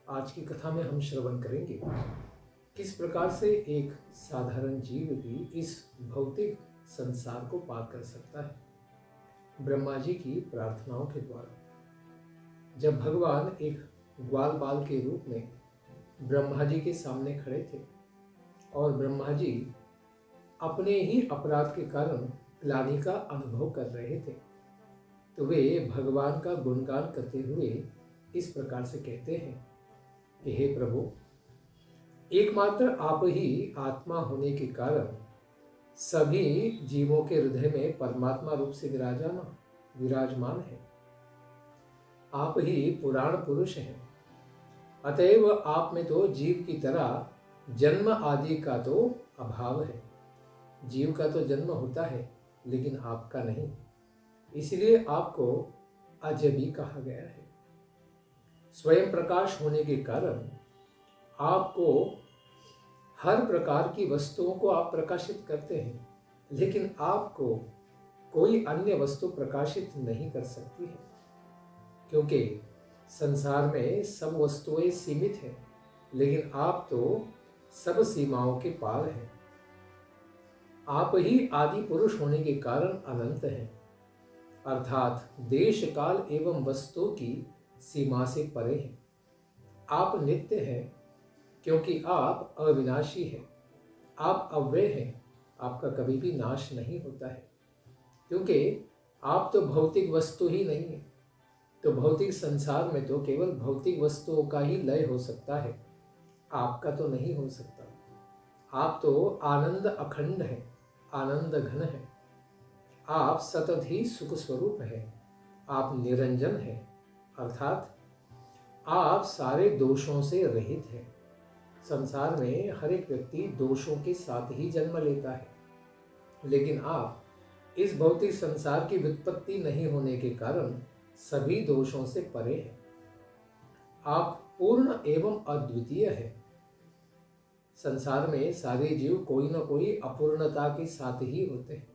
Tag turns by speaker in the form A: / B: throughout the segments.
A: आज की कथा में हम श्रवण करेंगे किस प्रकार से एक साधारण जीव भी इस भौतिक संसार को पार कर सकता है। ब्रह्मा जी की प्रार्थनाओं के द्वारा जब भगवान एक ग्वाल बाल के रूप में ब्रह्मा जी के सामने खड़े थे और ब्रह्मा जी अपने ही अपराध के कारण ग्लानि का अनुभव कर रहे थे, तो वे भगवान का गुणगान करते हुए इस प्रकार से कहते हैं कि हे प्रभु, एकमात्र आप ही आत्मा होने के कारण सभी जीवों के हृदय में परमात्मा रूप से विराजमान है। आप ही पुराण पुरुष हैं, अतएव आप में तो जीव की तरह जन्म आदि का तो अभाव है। जीव का तो जन्म होता है लेकिन आपका नहीं, इसलिए आपको अजबी कहा गया है। स्वयं प्रकाश होने के कारण आपको हर प्रकार की वस्तुओं को आप प्रकाशित करते हैं, लेकिन आपको कोई अन्य वस्तु प्रकाशित नहीं कर सकती है, क्योंकि संसार में सब वस्तुएं सीमित हैं, लेकिन आप तो सब सीमाओं के पार हैं। आप ही आदि पुरुष होने के कारण अनंत हैं, अर्थात देश काल एवं वस्तु की सीमा से परे हैं। आप नित्य हैं क्योंकि आप अविनाशी हैं। आप अव्यय हैं, आपका कभी भी नाश नहीं होता है, क्योंकि आप तो भौतिक वस्तु ही नहीं है। तो भौतिक संसार में तो केवल भौतिक वस्तुओं का ही लय हो सकता है, आपका तो नहीं हो सकता। आप तो आनंद अखंड है, आनंद घन है। आप सतत ही सुख स्वरूप है, आप निरंजन है, अर्थात आप सारे दोषों से रहित हैं। संसार में हर एक व्यक्ति दोषों के साथ ही जन्म लेता है, लेकिन आप इस भौतिक संसार की व्युत्पत्ति नहीं होने के कारण सभी दोषों से परे हैं। आप पूर्ण एवं अद्वितीय हैं। संसार में सारे जीव कोई न कोई अपूर्णता के साथ ही होते हैं,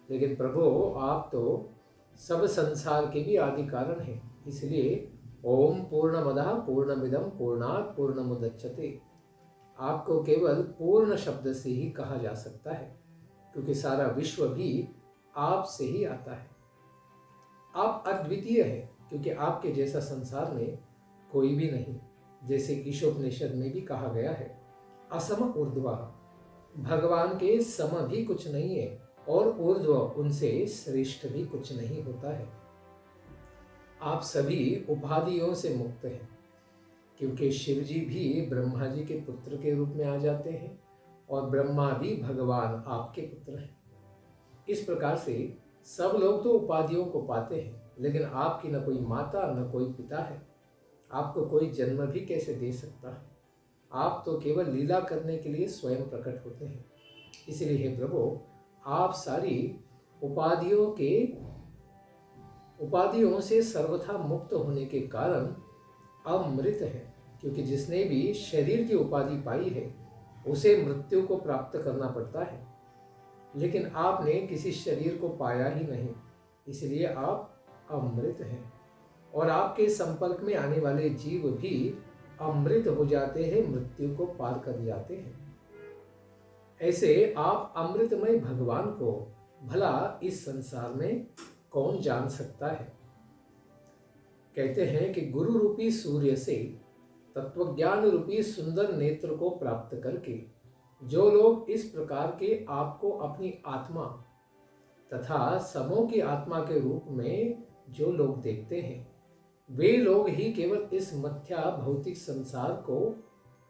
A: लेकिन प्रभु आप तो सब संसार के भी आदि कारण हैं। इसलिए ओम पूर्णमदः पूर्णमिदं पूर्णात् पूर्णमुदच्यते आपको केवल पूर्ण शब्द से ही कहा जा सकता है, क्योंकि सारा विश्व भी आप से ही आता है। आप अद्वितीय हैं, क्योंकि आपके जैसा संसार में कोई भी नहीं। जैसे ईशोपनिषद में भी कहा गया है, असम ऊर्ध्वा, भगवान के सम भी कुछ नहीं है और ऊर्ध्व उनसे श्रेष्ठ भी कुछ नहीं होता है। आप सभी उपाधियों से मुक्त हैं, क्योंकि शिव जी भी ब्रह्मा जी के पुत्र के रूप में आ जाते हैं और ब्रह्मा भी भगवान आपके पुत्र हैं। इस प्रकार से सब लोग तो उपाधियों को पाते हैं, लेकिन आपकी न कोई माता न कोई पिता है। आपको कोई जन्म भी कैसे दे सकता है? आप तो केवल लीला करने के लिए स्वयं प्रकट होते हैं। इसलिए हे प्रभु, आप सारी उपाधियों से सर्वथा मुक्त होने के कारण अमृत है, क्योंकि जिसने भी शरीर की उपाधि पाई है उसे मृत्यु को प्राप्त करना पड़ता है, लेकिन आपने किसी शरीर को पाया ही नहीं, इसलिए आप अमृत हैं। और आपके संपर्क में आने वाले जीव भी अमृत हो जाते हैं, मृत्यु को पार कर जाते हैं। ऐसे आप अमृतमय भगवान को भला इस संसार में कौन जान सकता है? कहते हैं कि गुरु रूपी सूर्य से तत्वज्ञान रूपी सुंदर नेत्र को प्राप्त करके जो लोग इस प्रकार के आपको अपनी आत्मा तथा समों की आत्मा के रूप में जो लोग देखते हैं, वे लोग ही केवल इस मिथ्या भौतिक संसार को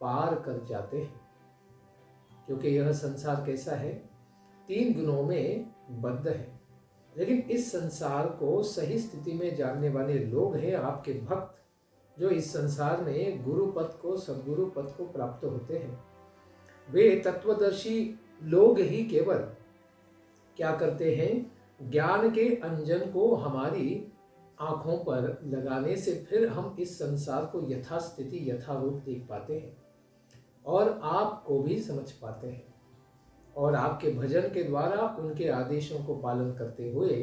A: पार कर जाते हैं। क्योंकि यह संसार कैसा है? 3 गुणों में बद्ध है, लेकिन इस संसार को सही स्थिति में जानने वाले लोग हैं आपके भक्त, जो इस संसार में गुरु पद को, सद्गुरु पद को प्राप्त होते हैं। वे तत्वदर्शी लोग ही केवल क्या करते हैं? ज्ञान के अंजन को हमारी आंखों पर लगाने से फिर हम इस संसार को यथास्थिति यथारूप देख पाते हैं और आपको भी समझ पाते हैं, और आपके भजन के द्वारा उनके आदेशों को पालन करते हुए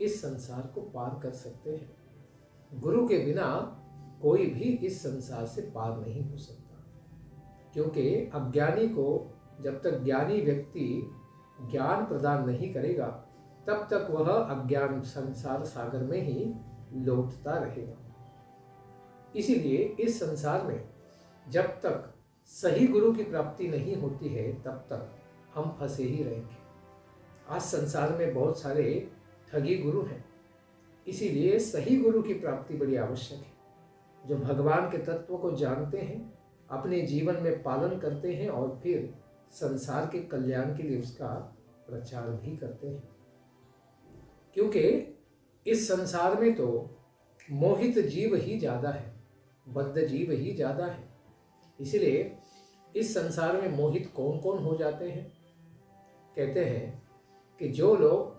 A: इस संसार को पार कर सकते हैं। गुरु के बिना कोई भी इस संसार से पार नहीं हो सकता, क्योंकि अज्ञानी को जब तक ज्ञानी व्यक्ति ज्ञान प्रदान नहीं करेगा तब तक वह अज्ञान संसार सागर में ही लौटता रहेगा। इसीलिए इस संसार में जब तक सही गुरु की प्राप्ति नहीं होती है तब तक हम फंसे ही रहेंगे। आज संसार में बहुत सारे ठगी गुरु हैं, इसीलिए सही गुरु की प्राप्ति बड़ी आवश्यक है, जो भगवान के तत्व को जानते हैं, अपने जीवन में पालन करते हैं और फिर संसार के कल्याण के लिए उसका प्रचार भी करते हैं। क्योंकि इस संसार में तो मोहित जीव ही ज़्यादा है, बद्ध जीव ही ज़्यादा है। इसलिए इस संसार में मोहित कौन कौन हो जाते हैं? कहते हैं कि जो लोग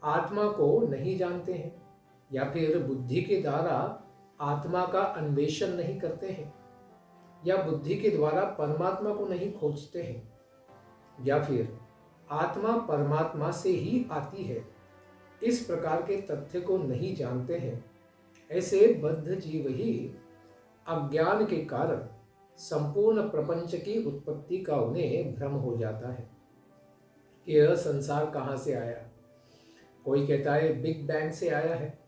A: आत्मा को नहीं जानते हैं या फिर बुद्धि के द्वारा आत्मा का अन्वेषण नहीं करते हैं या बुद्धि के द्वारा परमात्मा को नहीं खोजते हैं या फिर आत्मा परमात्मा से ही आती है, इस प्रकार के तथ्य को नहीं जानते हैं, ऐसे बद्ध जीव ही अज्ञान के कारण संपूर्ण प्रपंच की उत्पत्ति का उन्हें भ्रम हो जाता है कि यह संसार कहाँ से आया। कोई कहता है बिग बैंग से आया है,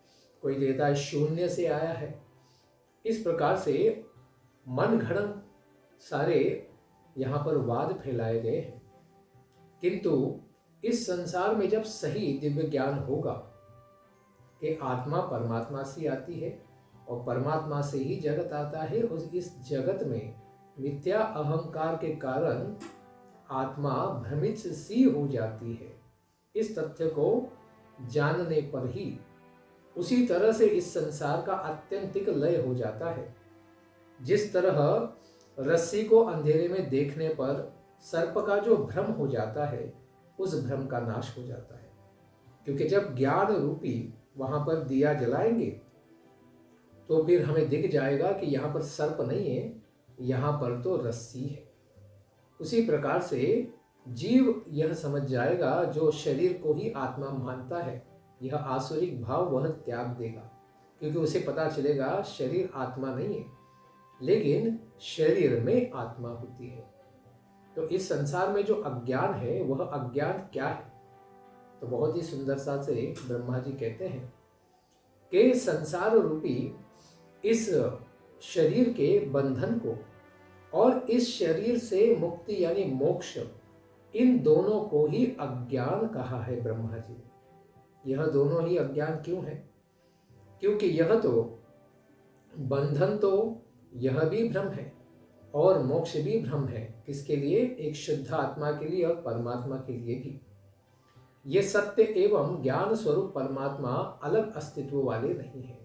A: कोई कहता है शून्य से आया है। इस प्रकार से मन घड़न सारे यहाँ पर वाद फैलाए गए हैं। किंतु इस संसार में जब सही दिव्य ज्ञान होगा कि आत्मा परमात्मा से आती है और परमात्मा से ही जगत आता है, और इस जगत में मिथ्या अहंकार के कारण आत्मा भ्रमित सी हो जाती है, इस तथ्य को जानने पर ही उसी तरह से इस संसार का आत्यंतिक लय हो जाता है। जिस तरह रस्सी को अंधेरे में देखने पर सर्प का जो भ्रम हो जाता है, उस भ्रम का नाश हो जाता है। क्योंकि जब ज्ञान रूपी वहां पर दिया जलाएंगे तो फिर हमें दिख जाएगा कि यहाँ पर सर्प नहीं है, यहाँ पर तो रस्सी है। उसी प्रकार से जीव यह समझ जाएगा, जो शरीर को ही आत्मा मानता है, यह आसुरिक भाव वह त्याग देगा, क्योंकि उसे पता चलेगा शरीर आत्मा नहीं है, लेकिन शरीर में आत्मा होती है। तो इस संसार में जो अज्ञान है वह अज्ञान क्या है? तो बहुत ही सुंदरता से ब्रह्मा जी कहते हैं कि संसार रूपी इस शरीर के बंधन को और इस शरीर से मुक्ति यानी मोक्ष, इन दोनों को ही अज्ञान कहा है ब्रह्मा जी ने। यह दोनों ही अज्ञान क्यों है? क्योंकि यह तो बंधन तो यह भी भ्रम है और मोक्ष भी भ्रम है। किसके लिए? एक शुद्ध आत्मा के लिए और परमात्मा के लिए भी। ये सत्य एवं ज्ञान स्वरूप परमात्मा अलग अस्तित्व वाले नहीं है।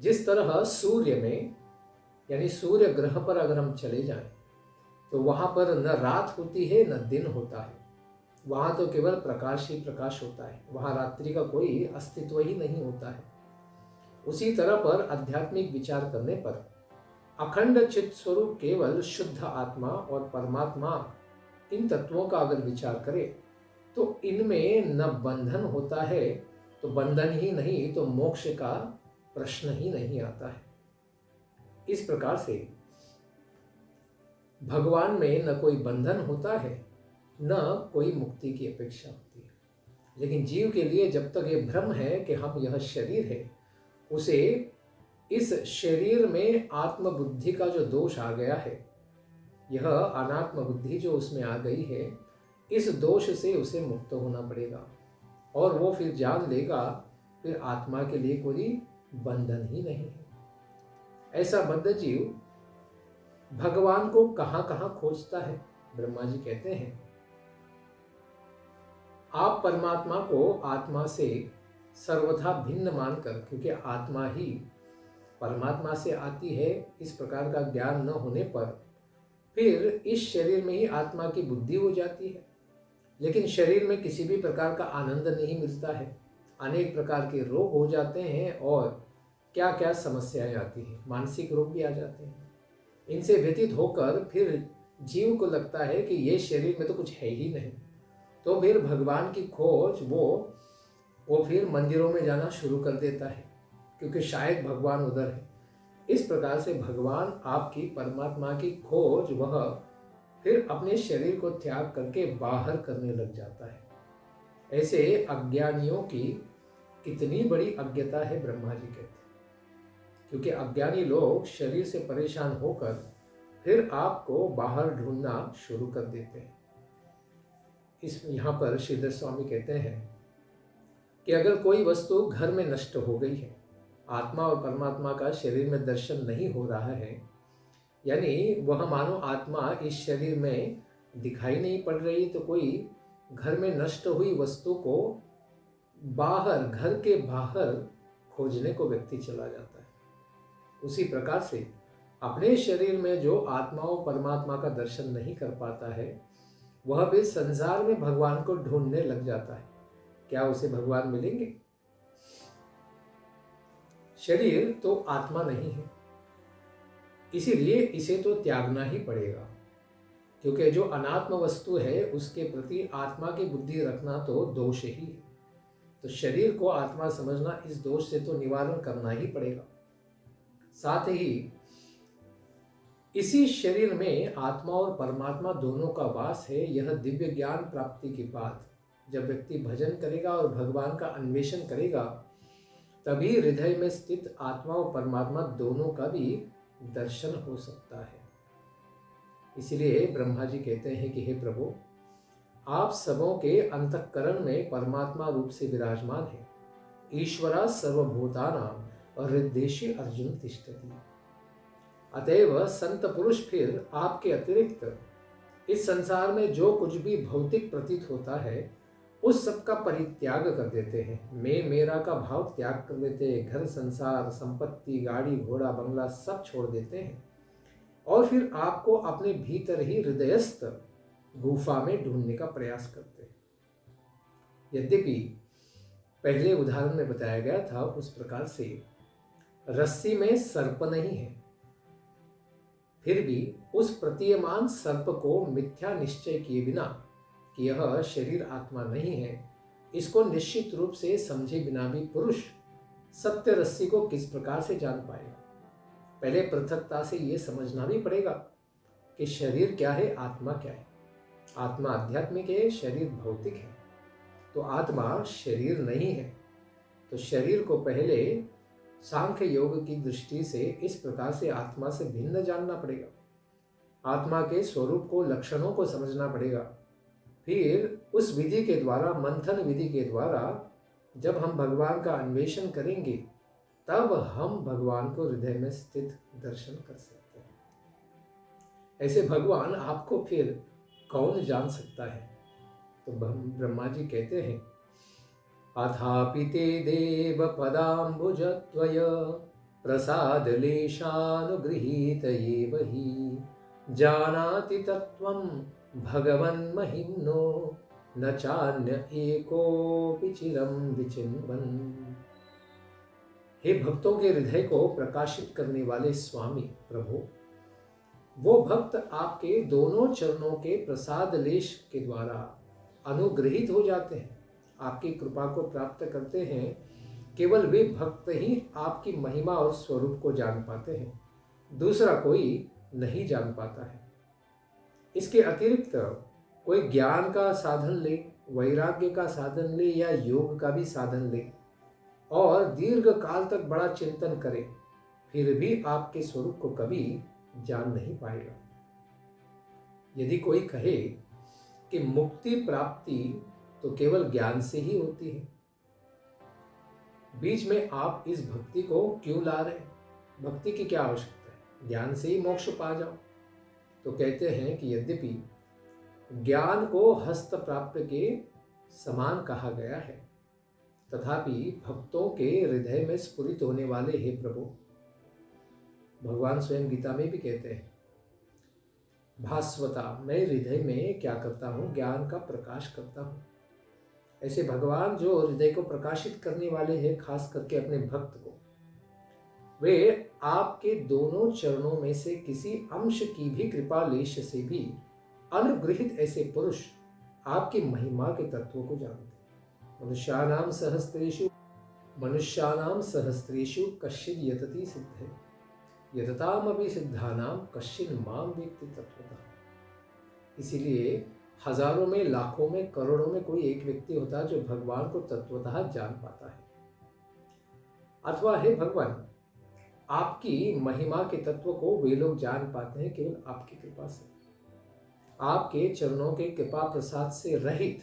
A: जिस तरह सूर्य में यानी सूर्य ग्रह पर अगर हम चले जाएं तो वहां पर न रात होती है न दिन होता है, वहां तो केवल प्रकाश ही प्रकाश होता है, वहां रात्रि का कोई अस्तित्व ही नहीं होता है। उसी तरह पर आध्यात्मिक विचार करने पर अखंड चित्त स्वरूप केवल शुद्ध आत्मा और परमात्मा, इन तत्वों का अगर विचार करें तो इनमें न बंधन होता है, तो बंधन ही नहीं तो मोक्ष का प्रश्न ही नहीं आता है। इस प्रकार से भगवान में न कोई बंधन होता है न कोई मुक्ति की अपेक्षा होती है। लेकिन जीव के लिए जब तक ये भ्रम है कि हम यह शरीर है, उसे इस शरीर में आत्मबुद्धि का जो दोष आ गया है, यह अनात्म बुद्धि जो उसमें आ गई है, इस दोष से उसे मुक्त होना पड़ेगा और वो फिर जान लेगा फिर आत्मा के लिए कोई बंधन ही नहीं है। ऐसा बद्ध जीव भगवान को कहाँ कहाँ खोजता है? ब्रह्मा जी कहते हैं आप परमात्मा को आत्मा से सर्वथा भिन्न मानकर, क्योंकि आत्मा ही परमात्मा से आती है, इस प्रकार का ज्ञान न होने पर फिर इस शरीर में ही आत्मा की बुद्धि हो जाती है, लेकिन शरीर में किसी भी प्रकार का आनंद नहीं मिलता है, अनेक प्रकार के रोग हो जाते हैं और क्या क्या समस्याएं आती हैं, मानसिक रोग भी आ जाते हैं। इनसे व्यतीत होकर फिर जीव को लगता है कि ये शरीर में तो कुछ है ही नहीं, तो फिर भगवान की खोज वो फिर मंदिरों में जाना शुरू कर देता है, क्योंकि शायद भगवान उधर है। इस प्रकार से भगवान आपकी परमात्मा की खोज वह फिर अपने शरीर को त्याग करके बाहर करने लग जाता है। ऐसे अज्ञानियों की कितनी बड़ी अज्ञता है, ब्रह्मा जी कहते हैं। क्योंकि अज्ञानी लोग शरीर से परेशान होकर फिर आपको बाहर ढूंढना शुरू कर देते हैं। इस यहाँ पर श्रीधर स्वामी कहते हैं कि अगर कोई वस्तु घर में नष्ट हो गई है, आत्मा और परमात्मा का शरीर में दर्शन नहीं हो रहा है, यानी वह मानो आत्मा इस शरीर में दिखाई नहीं पड़ रही, तो कोई घर में नष्ट हुई वस्तु को बाहर, घर के बाहर खोजने को व्यक्ति चला जाता है। उसी प्रकार से अपने शरीर में जो आत्मा और परमात्मा का दर्शन नहीं कर पाता है, वह भी संसार में भगवान को ढूंढने लग जाता है। क्या उसे भगवान मिलेंगे? शरीर तो आत्मा नहीं है, इसीलिए इसे तो त्यागना ही पड़ेगा। क्योंकि जो अनात्म वस्तु है उसके प्रति आत्मा की बुद्धि रखना तो दोष ही है। तो शरीर को आत्मा समझना, इस दोष से तो निवारण करना ही पड़ेगा। साथ ही इसी शरीर में आत्मा और परमात्मा दोनों का वास है। यह दिव्य ज्ञान प्राप्ति के बाद जब व्यक्ति भजन करेगा और भगवान का अन्वेषण करेगा, तभी हृदय में स्थित आत्मा और परमात्मा दोनों का भी दर्शन हो सकता है। इसलिए ब्रह्मा जी कहते हैं कि हे प्रभु, आप सबों के अंतःकरण में परमात्मा रूप से विराजमान है। ईश्वरा सर्वभूतानां हृदयेषु अर्जुन तिष्ठति। अतएव संत पुरुष फिर आपके अतिरिक्त इस संसार में जो कुछ भी भौतिक प्रतीत होता है, उस सब का परित्याग कर देते हैं। मैं मेरा का भाव त्याग कर देते हैं। घर, संसार, संपत्ति, गाड़ी, घोड़ा, बंगला सब छोड़ देते हैं और फिर आपको अपने भीतर ही हृदयस्थ गुफा में ढूंढने का प्रयास करते हैं। यद्यपि पहले उदाहरण में बताया गया था उस प्रकार से रस्सी में सर्प नहीं है, फिर भी उस प्रतीयमान सर्प को मिथ्या निश्चय किए बिना कि यह शरीर आत्मा नहीं है, इसको निश्चित रूप से समझे बिना भी पुरुष सत्य रस्सी को किस प्रकार से जान पाएगा? पहले पृथकता से यह समझना भी पड़ेगा कि शरीर क्या है, आत्मा क्या है। आत्मा आध्यात्मिक है, शरीर भौतिक है। तो आत्मा शरीर नहीं है। तो शरीर को पहले सांख्य योग की दृष्टि से इस प्रकार से आत्मा से भिन्न जानना पड़ेगा। आत्मा के स्वरूप को, लक्षणों को समझना पड़ेगा। फिर उस विधि के द्वारा, मंथन विधि के द्वारा जब हम भगवान का अन्वेषण करेंगे, तब हम भगवान को हृदय में स्थित दर्शन कर सकते हैं। ऐसे भगवान आपको फिर कौन जान सकता है? तो ब्रह्मा जी कहते हैं, अथापि ते देव पदाम्बुजत्वय प्रसादलेशानुगृहीत एव हि जानाति तत्त्वं भगवन्महिम्नो न चान्य एकोऽपि चिरं विचिन्वन्। हे भक्तों के हृदय को प्रकाशित करने वाले स्वामी प्रभु, वो भक्त आपके दोनों चरणों के प्रसाद लेश के द्वारा अनुग्रहित हो जाते हैं, आपकी कृपा को प्राप्त करते हैं। केवल वे भक्त ही आपकी महिमा और स्वरूप को जान पाते हैं, दूसरा कोई नहीं जान पाता है। इसके अतिरिक्त कोई ज्ञान का साधन ले, वैराग्य का साधन ले या योग का भी साधन ले और दीर्घ काल तक बड़ा चिंतन करे, फिर भी आपके स्वरूप को कभी जान नहीं पाएगा। यदि कोई कहे कि मुक्ति प्राप्ति तो केवल ज्ञान से ही होती है, बीच में आप इस भक्ति को क्यों ला रहे हैं? भक्ति की क्या आवश्यकता है? ज्ञान से ही मोक्ष पा जाओ। तो कहते हैं कि यद्यपि ज्ञान को हस्त प्राप्त के समान कहा गया है, तथापि भक्तों के हृदय में स्फुरित होने वाले हे प्रभु, भगवान स्वयं गीता में भी कहते हैं, भास्वता, मैं हृदय में क्या करता हूँ? ज्ञान का प्रकाश करता हूँ। ऐसे भगवान जो हृदय को प्रकाशित करने वाले हैं, खास करके अपने भक्त को, वे आपके दोनों चरणों में से किसी अंश की भी कृपा लेश से भी अनुग्रहित ऐसे पुरुष आपकी महिमा के तत्वों को जानते हैं। मनुष्यानाम सहस्रेषु मनुष्याणाम सहस्रेषु कश्चिद यतति सिद्धे यततामपि सिद्धानां कश्चिन माम वेत्ति तत्वतः। इसीलिए हजारों में, लाखों में, करोड़ों में कोई एक व्यक्ति होता है जो भगवान को तत्वतः जान पाता है। अथवा हे भगवान, आपकी महिमा के तत्व को वे लोग जान पाते हैं केवल आपकी कृपा से। आपके चरणों के कृपा प्रसाद से रहित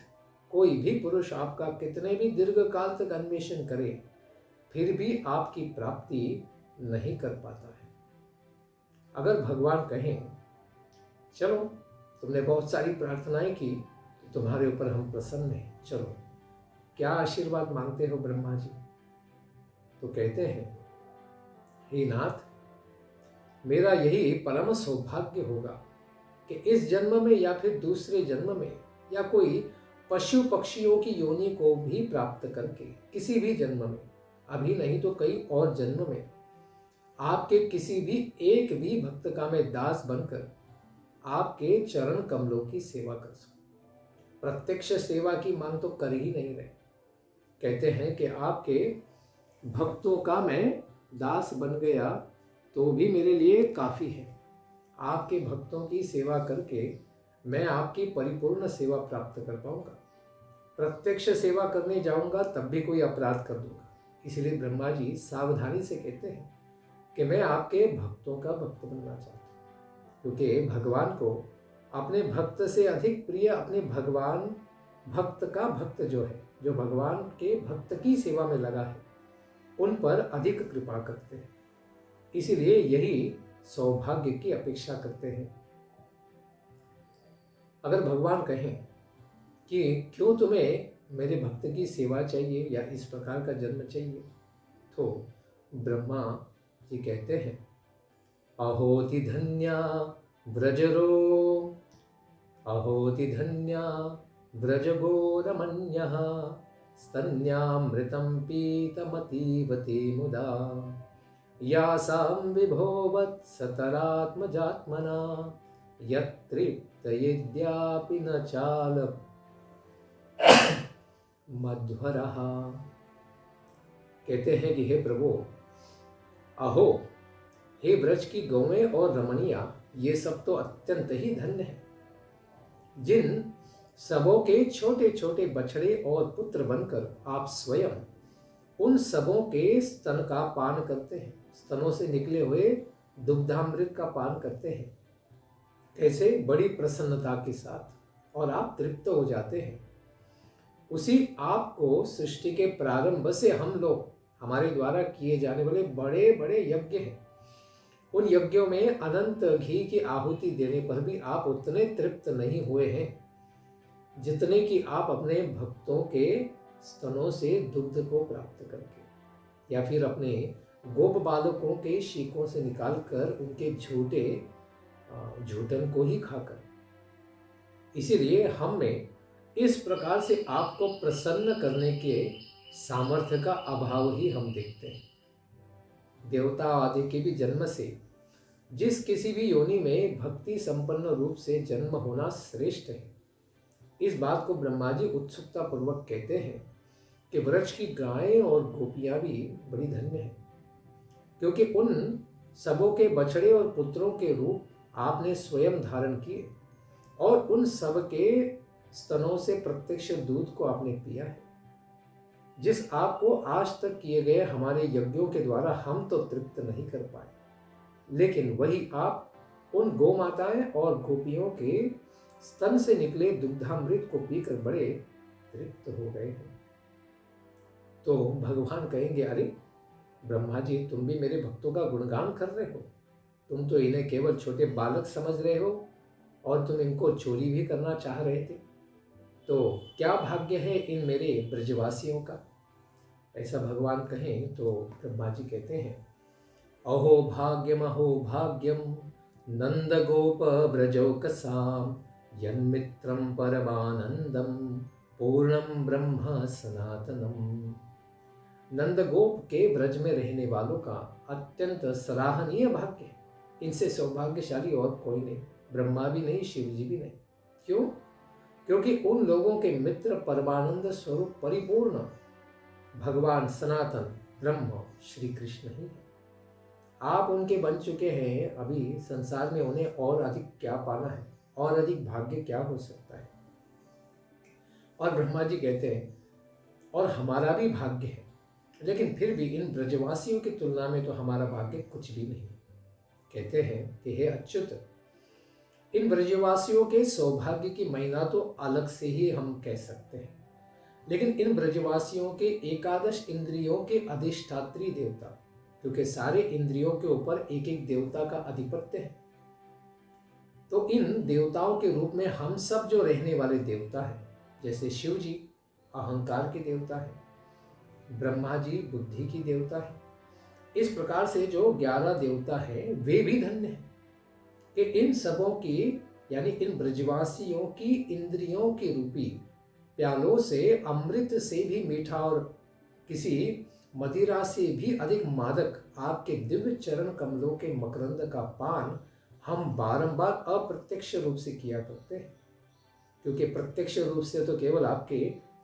A: कोई भी पुरुष आपका कितने भी दीर्घ काल तक अन्वेषण करे फिर भी आपकी प्राप्ति नहीं कर पाता है। अगर भगवान कहें चलो तुमने बहुत सारी प्रार्थनाएं की तो तुम्हारे ऊपर हम प्रसन्न हैं, चलो क्या आशीर्वाद मांगते हो ब्रह्मा जी? तो कहते हैं हे नाथ, मेरा यही परम सौभाग्य होगा कि इस जन्म में या फिर दूसरे जन्म में या कोई पशु पक्षियों की योनि को भी प्राप्त करके किसी भी जन्म में, अभी नहीं तो कई और जन्म में, आपके किसी भी एक भी भक्त का मैं दास बनकर आपके चरण कमलों की सेवा कर सकूं। प्रत्यक्ष सेवा की मांग तो कर ही नहीं रहे। कहते हैं कि आपके भक्तों का मैं दास बन गया तो भी मेरे लिए काफी है। आपके भक्तों की सेवा करके मैं आपकी परिपूर्ण सेवा प्राप्त कर पाऊंगा। प्रत्यक्ष सेवा करने जाऊंगा तब भी कोई अपराध कर दूंगा। इसलिए ब्रह्मा जी सावधानी से कहते हैं कि मैं आपके भक्तों का भक्त बनना चाहता हूँ, क्योंकि भगवान को अपने भक्त से अधिक प्रिय अपने भगवान भक्त का भक्त जो है, जो भगवान के भक्त की सेवा में लगा है, उन पर अधिक कृपा करते हैं। इसीलिए यही सौभाग्य की अपेक्षा करते हैं। अगर भगवान कहें कि क्यों तुम्हें मेरे भक्त की सेवा चाहिए या इस प्रकार का जन्म चाहिए, तो ब्रह्मा जी कहते हैं अहोति धन्या व्रजरो अहोति धन्या व्रजगो रमण्यः स्तन्यामृतं पीतमतीव ते मुदा यासां विभोवत् सतरात्मजात्मना यत्तृप्तयेद्यापि न चाल मध्वरः। कहते हैं कि हे प्रभु, अहो हे ब्रज की गौएं और रमणियां, ये सब तो अत्यंत ही धन्य है, जिन सबों के छोटे छोटे बछड़े और पुत्र बनकर आप स्वयं उन सबों के स्तन का पान करते हैं, स्तनों से निकले हुए दुग्धामृत का पान करते हैं। कैसे बड़ी प्रसन्नता के साथ, और आप तृप्त हो जाते हैं। उसी आपको सृष्टि के प्रारंभ से हम लोग, हमारे द्वारा किए जाने वाले बड़े बड़े यज्ञ हैं, उन यज्ञों में अनंत घी की आहुति देने पर भी आप उतने तृप्त नहीं हुए हैं जितने कि आप अपने भक्तों के स्तनों से दुग्ध को प्राप्त करके या फिर अपने गोप बालकों के शीकों से निकालकर उनके झूठन को ही खाकर। इसीलिए हम में इस प्रकार से आपको प्रसन्न करने के सामर्थ्य का अभाव ही हम देखते हैं। देवता आदि के भी जन्म से जिस किसी भी योनि में भक्ति संपन्न रूप से जन्म होना श्रेष्ठ है। इस बात को ब्रह्मा जी उत्सुकता पूर्वक कहते हैं कि व्रज की गायें और गोपियां भी बड़ी धन्य हैं, क्योंकि उन सबों के बछड़े और पुत्रों के रूप आपने स्वयं धारण किए और उन सब के स्तनों से प्रत्यक्ष दूध को आपने पिया है। जिस आपको आज तक किए गए हमारे यज्ञों के द्वारा हम तो तृप्त नहीं कर पाए, लेकिन वही आप उन गौ माताएं और गोपियों के स्तन से निकले दुग्धामृत को पीकर बड़े तृप्त हो गए हैं। तो भगवान कहेंगे, अरे ब्रह्मा जी, तुम भी मेरे भक्तों का गुणगान कर रहे हो, तुम तो इन्हें केवल छोटे बालक समझ रहे हो और तुम इनको चोरी भी करना चाह रहे थे, तो क्या भाग्य है इन मेरे ब्रजवासियों का। ऐसा भगवान कहें तो ब्रह्मा जी कहते हैं, अहो भाग्यम नंद गोप व्रजौकसाम यन्मित्रं परमानंदम पूर्णम ब्रह्म सनातनम। नंदगोप के व्रज में रहने वालों का अत्यंत सराहनीय भाग्य है। इनसे सौभाग्यशाली और कोई नहीं, ब्रह्मा भी नहीं, शिव जी भी नहीं। क्यों? क्योंकि उन लोगों के मित्र परमानंद स्वरूप परिपूर्ण भगवान सनातन ब्रह्म श्री कृष्ण ही है। आप उनके बन चुके हैं, अभी संसार में उन्हें और अधिक क्या पाना है, और अधिक भाग्य क्या हो सकता है। और ब्रह्मा जी कहते हैं और हमारा भी भाग्य है, लेकिन फिर भी इन ब्रजवासियों की तुलना में तो हमारा भाग्य कुछ भी नहीं। कहते हैं कि हे अच्युत, इन ब्रजवासियों के सौभाग्य की महिमा तो अलग से ही हम कह सकते हैं, लेकिन इन ब्रजवासियों के एकादश इंद्रियों के अधिष्ठात्री देवता, क्योंकि सारे इंद्रियों के ऊपर एक एक देवता का आधिपत्य है, तो इन देवताओं के रूप में हम सब जो रहने वाले देवता हैं, जैसे शिव जी अहंकार के देवता है, ब्रह्मा जी बुद्धि की देवता है, इस प्रकार से जो 11 देवता हैं वे भी धन्य हैं कि इन सबों की, यानी इन ब्रजवासियों की इंद्रियों के रूपी प्यालों से अमृत से भी मीठा और किसी मदिरा से भी अधिक मादक आपके दिव्य चरण कमलों के मकरंद का पान हम बारंबार अप्रत्यक्ष रूप से किया करते हैं, क्योंकि प्रत्यक्ष रूप से तो केवल आपके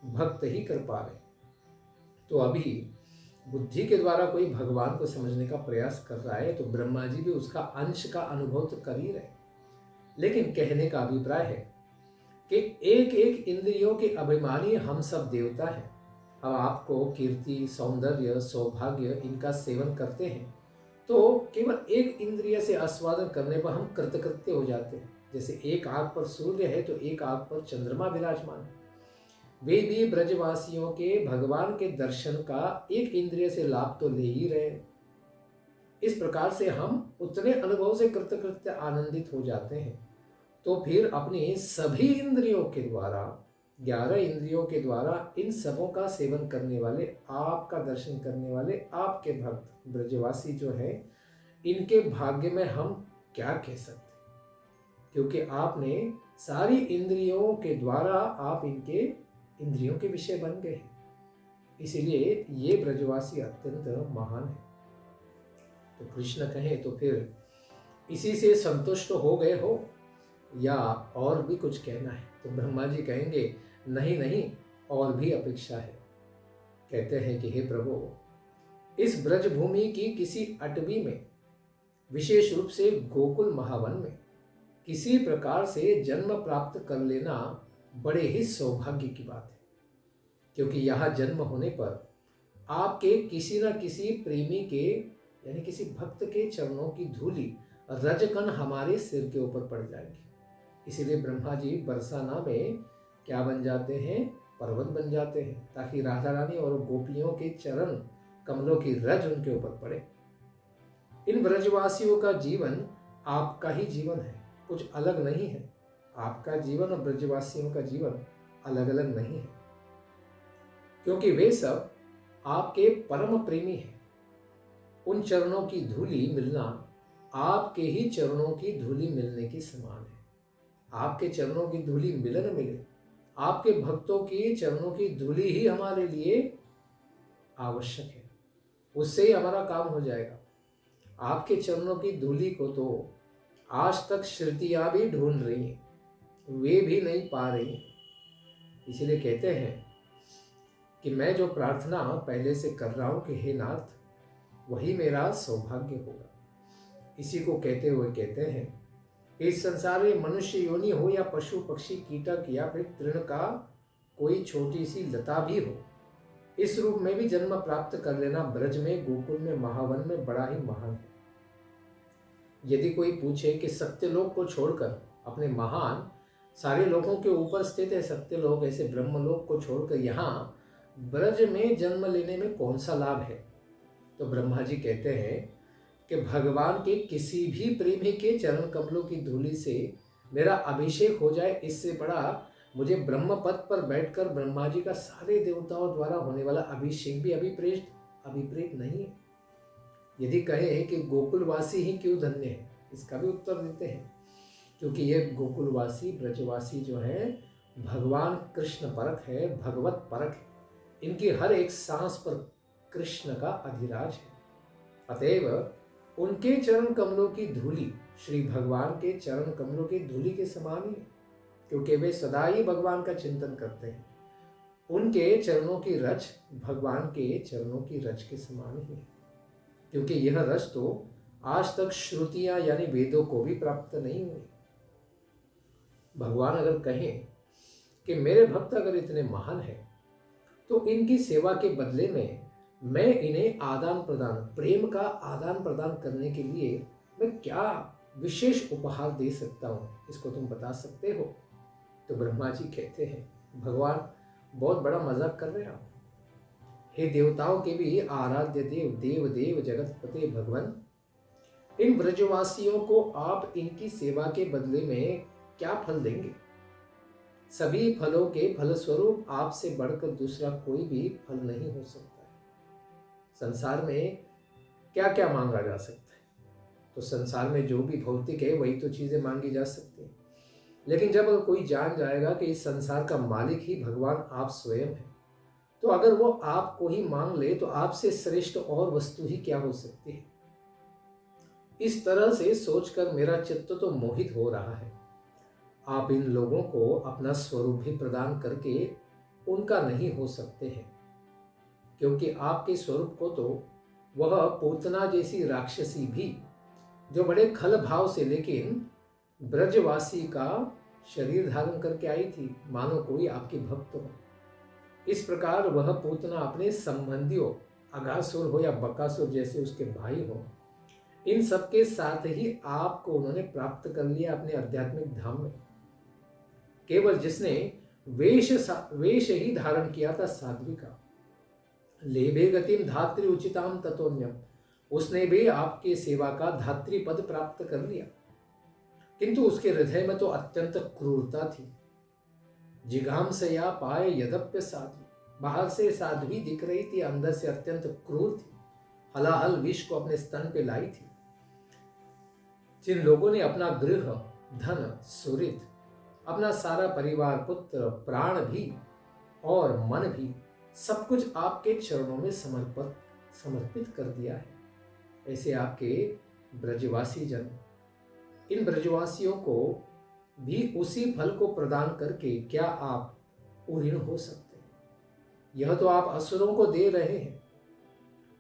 A: भक्त ही कर पा रहे। तो अभी बुद्धि के द्वारा कोई भगवान को समझने का प्रयास कर रहा है, तो ब्रह्मा जी भी उसका अंश का अनुभव तो कर ही रहे, लेकिन कहने का अभिप्राय है कि एक एक इंद्रियों के अभिमानी हम सब देवता हैं। अब आपको कीर्ति, सौंदर्य, सौभाग्य इनका सेवन करते हैं तो केवल एक इंद्रिय से आस्वादन करने पर हम कृतकृत्य हो जाते हैं। जैसे एक आंख पर सूर्य है तो एक आंख पर चंद्रमा विराजमान है। वे भी ब्रजवासियों के भगवान के दर्शन का एक इंद्रिय से लाभ तो ले ही रहे हैं। इस प्रकार से हम उतने अनुभव से कृतकृत्य आनंदित हो जाते हैं, तो फिर अपनी सभी इंद्रियों के द्वारा, 11 इंद्रियों के द्वारा इन सबों का सेवन करने वाले, आपका दर्शन करने वाले आपके भक्त ब्रजवासी जो है, इनके भाग्य में हम क्या कह सकते, क्योंकि आपने सारी इंद्रियों के द्वारा आप इनके इंद्रियों के विषय बन गए हैं। इसीलिए ये ब्रजवासी अत्यंत महान है। तो कृष्ण कहें तो फिर इसी से संतुष्ट हो गए हो या और भी कुछ कहना है? तो ब्रह्मा जी कहेंगे नहीं नहीं, और भी अपेक्षा है। कहते हैं कि हे प्रभु, इस ब्रज भूमि की किसी अटवी में, विशेष रूप से गोकुल महावन में किसी प्रकार से जन्म प्राप्त कर लेना बड़े ही सौभाग्य की बात है, क्योंकि यहाँ जन्म होने पर आपके किसी न किसी प्रेमी के, यानी किसी भक्त के चरणों की धूलि रजकण हमारे सिर के ऊपर पड़ जाएगी। इसीलिए ब्रह्मा जी बरसाना में क्या बन जाते हैं? पर्वत बन जाते हैं, ताकि राधा रानी और गोपियों के चरण कमलों की रज उनके ऊपर पड़े। इन ब्रजवासियों का जीवन आपका ही जीवन है, कुछ अलग नहीं है। आपका जीवन और ब्रजवासियों का जीवन अलग अलग नहीं है, क्योंकि वे सब आपके परम प्रेमी हैं। उन चरणों की धूलि मिलना आपके ही चरणों की धूलि मिलने के समान है। आपके चरणों की धूलि मिले न मिले, आपके भक्तों की चरणों की धूलि ही हमारे लिए आवश्यक है, उससे ही हमारा काम हो जाएगा। आपके चरणों की धूलि को तो आज तक श्रुतियां भी ढूंढ रही हैं, वे भी नहीं पा रही हैं। इसलिए कहते हैं कि मैं जो प्रार्थना पहले से कर रहा हूं कि हे नाथ, वही मेरा सौभाग्य होगा। इसी को कहते हुए कहते हैं, इस संसार में मनुष्य योनि हो या पशु पक्षी कीटक या फिर तृण का कोई छोटी सी लता भी हो, इस रूप में भी जन्म प्राप्त कर लेना ब्रज में, गोकुल में, महावन में बड़ा ही महान है। यदि कोई पूछे कि सत्यलोक को छोड़कर, अपने महान सारे लोगों के ऊपर स्थित है सत्यलोक, ऐसे ब्रह्मलोक को छोड़कर यहाँ ब्रज में जन्म लेने में कौन सा लाभ है? तो ब्रह्मा जी कहते हैं कि भगवान के किसी भी प्रेमी के चरण कमलों की धूलि से मेरा अभिषेक हो जाए, इससे बड़ा मुझे ब्रह्म पद पर बैठकर ब्रह्मा जी का सारे देवताओं द्वारा होने वाला अभिषेक भी अभिप्रेत नहीं है। यदि कहे कि गोकुलवासी ही क्यों धन्य है, इसका भी उत्तर देते हैं, क्योंकि ये गोकुलवासी ब्रजवासी जो है भगवान कृष्ण परक है, भगवत परक है। इनकी हर एक सांस पर कृष्ण का अधिराज है। अतएव उनके चरण कमलों की धूलि श्री भगवान के चरण कमलों की धूलि के समान ही है, क्योंकि वे सदा ही भगवान का चिंतन करते हैं। उनके चरणों की रच भगवान के चरणों की रच के समान ही है, क्योंकि यह रच तो आज तक श्रुतियां यानी वेदों को भी प्राप्त नहीं हुई। भगवान अगर कहें कि मेरे भक्त अगर इतने महान हैं तो इनकी सेवा के बदले में मैं इन्हें आदान प्रदान, प्रेम का आदान प्रदान करने के लिए मैं क्या विशेष उपहार दे सकता हूं, इसको तुम बता सकते हो? तो ब्रह्मा जी कहते हैं, भगवान बहुत बड़ा मजाक कर रहे हैं आप। हे देवताओं के भी आराध्य देव, देव देव जगतपते भगवान, इन ब्रजवासियों को आप इनकी सेवा के बदले में क्या फल देंगे? सभी फलों के फलस्वरूप आपसे बढ़कर दूसरा कोई भी फल नहीं हो सकता है। संसार में क्या क्या मांगा जा सकता है? तो संसार में जो भी भौतिक है वही तो चीजें मांगी जा सकती हैं। लेकिन जब अगर कोई जान जाएगा कि इस संसार का मालिक ही भगवान आप स्वयं हैं, तो अगर वो आपको ही मांग ले तो आपसे श्रेष्ठ और वस्तु ही क्या हो सकती है? इस तरह से सोचकर मेरा चित्त तो मोहित हो रहा है। आप इन लोगों को अपना स्वरूप भी प्रदान करके उनका नहीं हो सकते हैं, क्योंकि आपके स्वरूप को तो वह पूतना जैसी राक्षसी भी, जो बड़े खल भाव से लेकिन ब्रजवासी का शरीर धारण करके आई थी, मानो कोई आपकी भक्त हो। इस प्रकार वह पूतना अपने संबंधियों अगासुर हो या बकासुर जैसे उसके भाई हो, इन सबके साथ ही आपको उन्होंने प्राप्त कर लिया अपने आध्यात्मिक धाम में। केवल जिसने वेश ही धारण किया था साध्वी का, लेभे गतिम धात्री उचिताम ततोन्यम, उसने भी आपकी सेवा का धात्री पद प्राप्त कर लिया, किंतु उसके हृदय में तो अत्यंत क्रूरता थी। जिघाम से या पाए यदप्य साध्वी, बाहर से साध्वी दिख रही थी, अंदर से अत्यंत क्रूर थी, हलाहल विष को अपने स्तन पे लाई थी। जिन लोगों ने अपना गृह, धन, सुरित, अपना सारा परिवार, पुत्र, प्राण भी और मन भी सब कुछ आपके चरणों में समर्पित कर दिया है, ऐसे आपके ब्रजवासी जन, इन ब्रजवासियों को भी उसी फल को प्रदान करके क्या आप उऋण हो सकते हैं? यह तो आप असुरों को दे रहे हैं,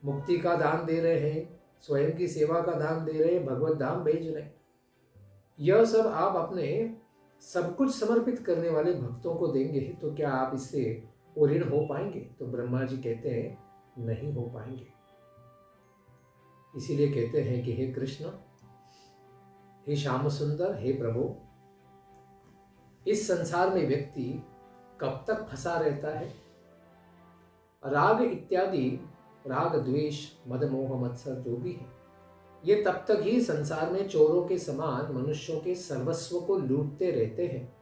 A: मुक्ति का दान दे रहे हैं, स्वयं की सेवा का दान दे रहे हैं, भगवत धाम भेज रहे हैं। यह सब आप अपने सब कुछ समर्पित करने वाले भक्तों को देंगे तो क्या आप इससे उऋण हो पाएंगे? तो ब्रह्मा जी कहते हैं नहीं हो पाएंगे। इसीलिए कहते हैं कि हे कृष्ण, हे श्याम सुंदर, हे प्रभु, इस संसार में व्यक्ति कब तक फंसा रहता है? राग इत्यादि, राग द्वेष मद मोह मत्सर जो भी है, ये तब तक ही संसार में चोरों के समान मनुष्यों के सर्वस्व को लूटते रहते हैं।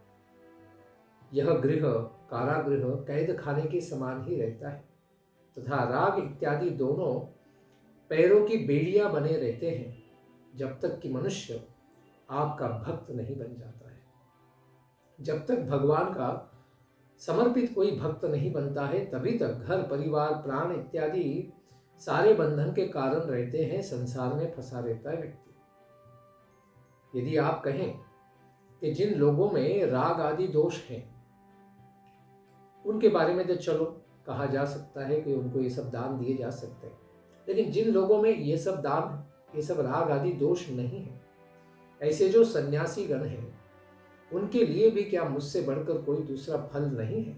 A: यह गृह, कारागृह, कैद खाने के समान ही रहता है तथा राग इत्यादि दोनों पैरों की बेड़ियां बने रहते हैं, जब तक कि मनुष्य आपका भक्त नहीं बन जाता है। जब तक भगवान का समर्पित कोई भक्त नहीं बनता है, तभी तक घर, परिवार, प्राण इत्यादि सारे बंधन के कारण रहते हैं, संसार में फंसा रहता है व्यक्ति। यदि आप कहें कि जिन लोगों में राग आदि दोष हैं, उनके बारे में तो चलो कहा जा सकता है कि उनको ये सब दान दिए जा सकते हैं, लेकिन जिन लोगों में ये सब दान, ये सब राग आदि दोष नहीं है, ऐसे जो सन्यासी गण हैं, उनके लिए भी क्या मुझसे बढ़कर कोई दूसरा फल नहीं है?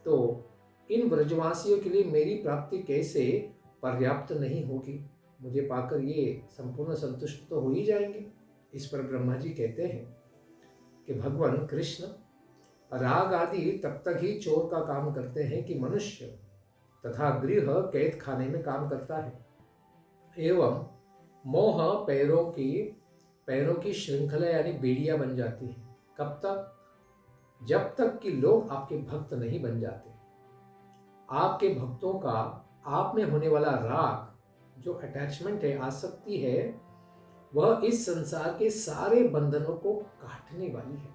A: तो इन ब्रजवासियों के लिए मेरी प्राप्ति कैसे पर्याप्त नहीं होगी? मुझे पाकर ये संपूर्ण संतुष्ट तो हो ही जाएंगे। इस पर ब्रह्मा जी कहते हैं कि भगवान कृष्ण, राग आदि तब तक ही चोर का काम करते हैं कि मनुष्य तथा गृह कैद खाने में काम करता है, एवं मोह पैरों की श्रृंखला यानी बेड़ियां बन जाती है। कब तक? जब तक कि लोग आपके भक्त नहीं बन जाते। आपके भक्तों का आप में होने वाला राग, जो अटैचमेंट है, आसक्ति है, वह इस संसार के सारे बंधनों को काटने वाली है।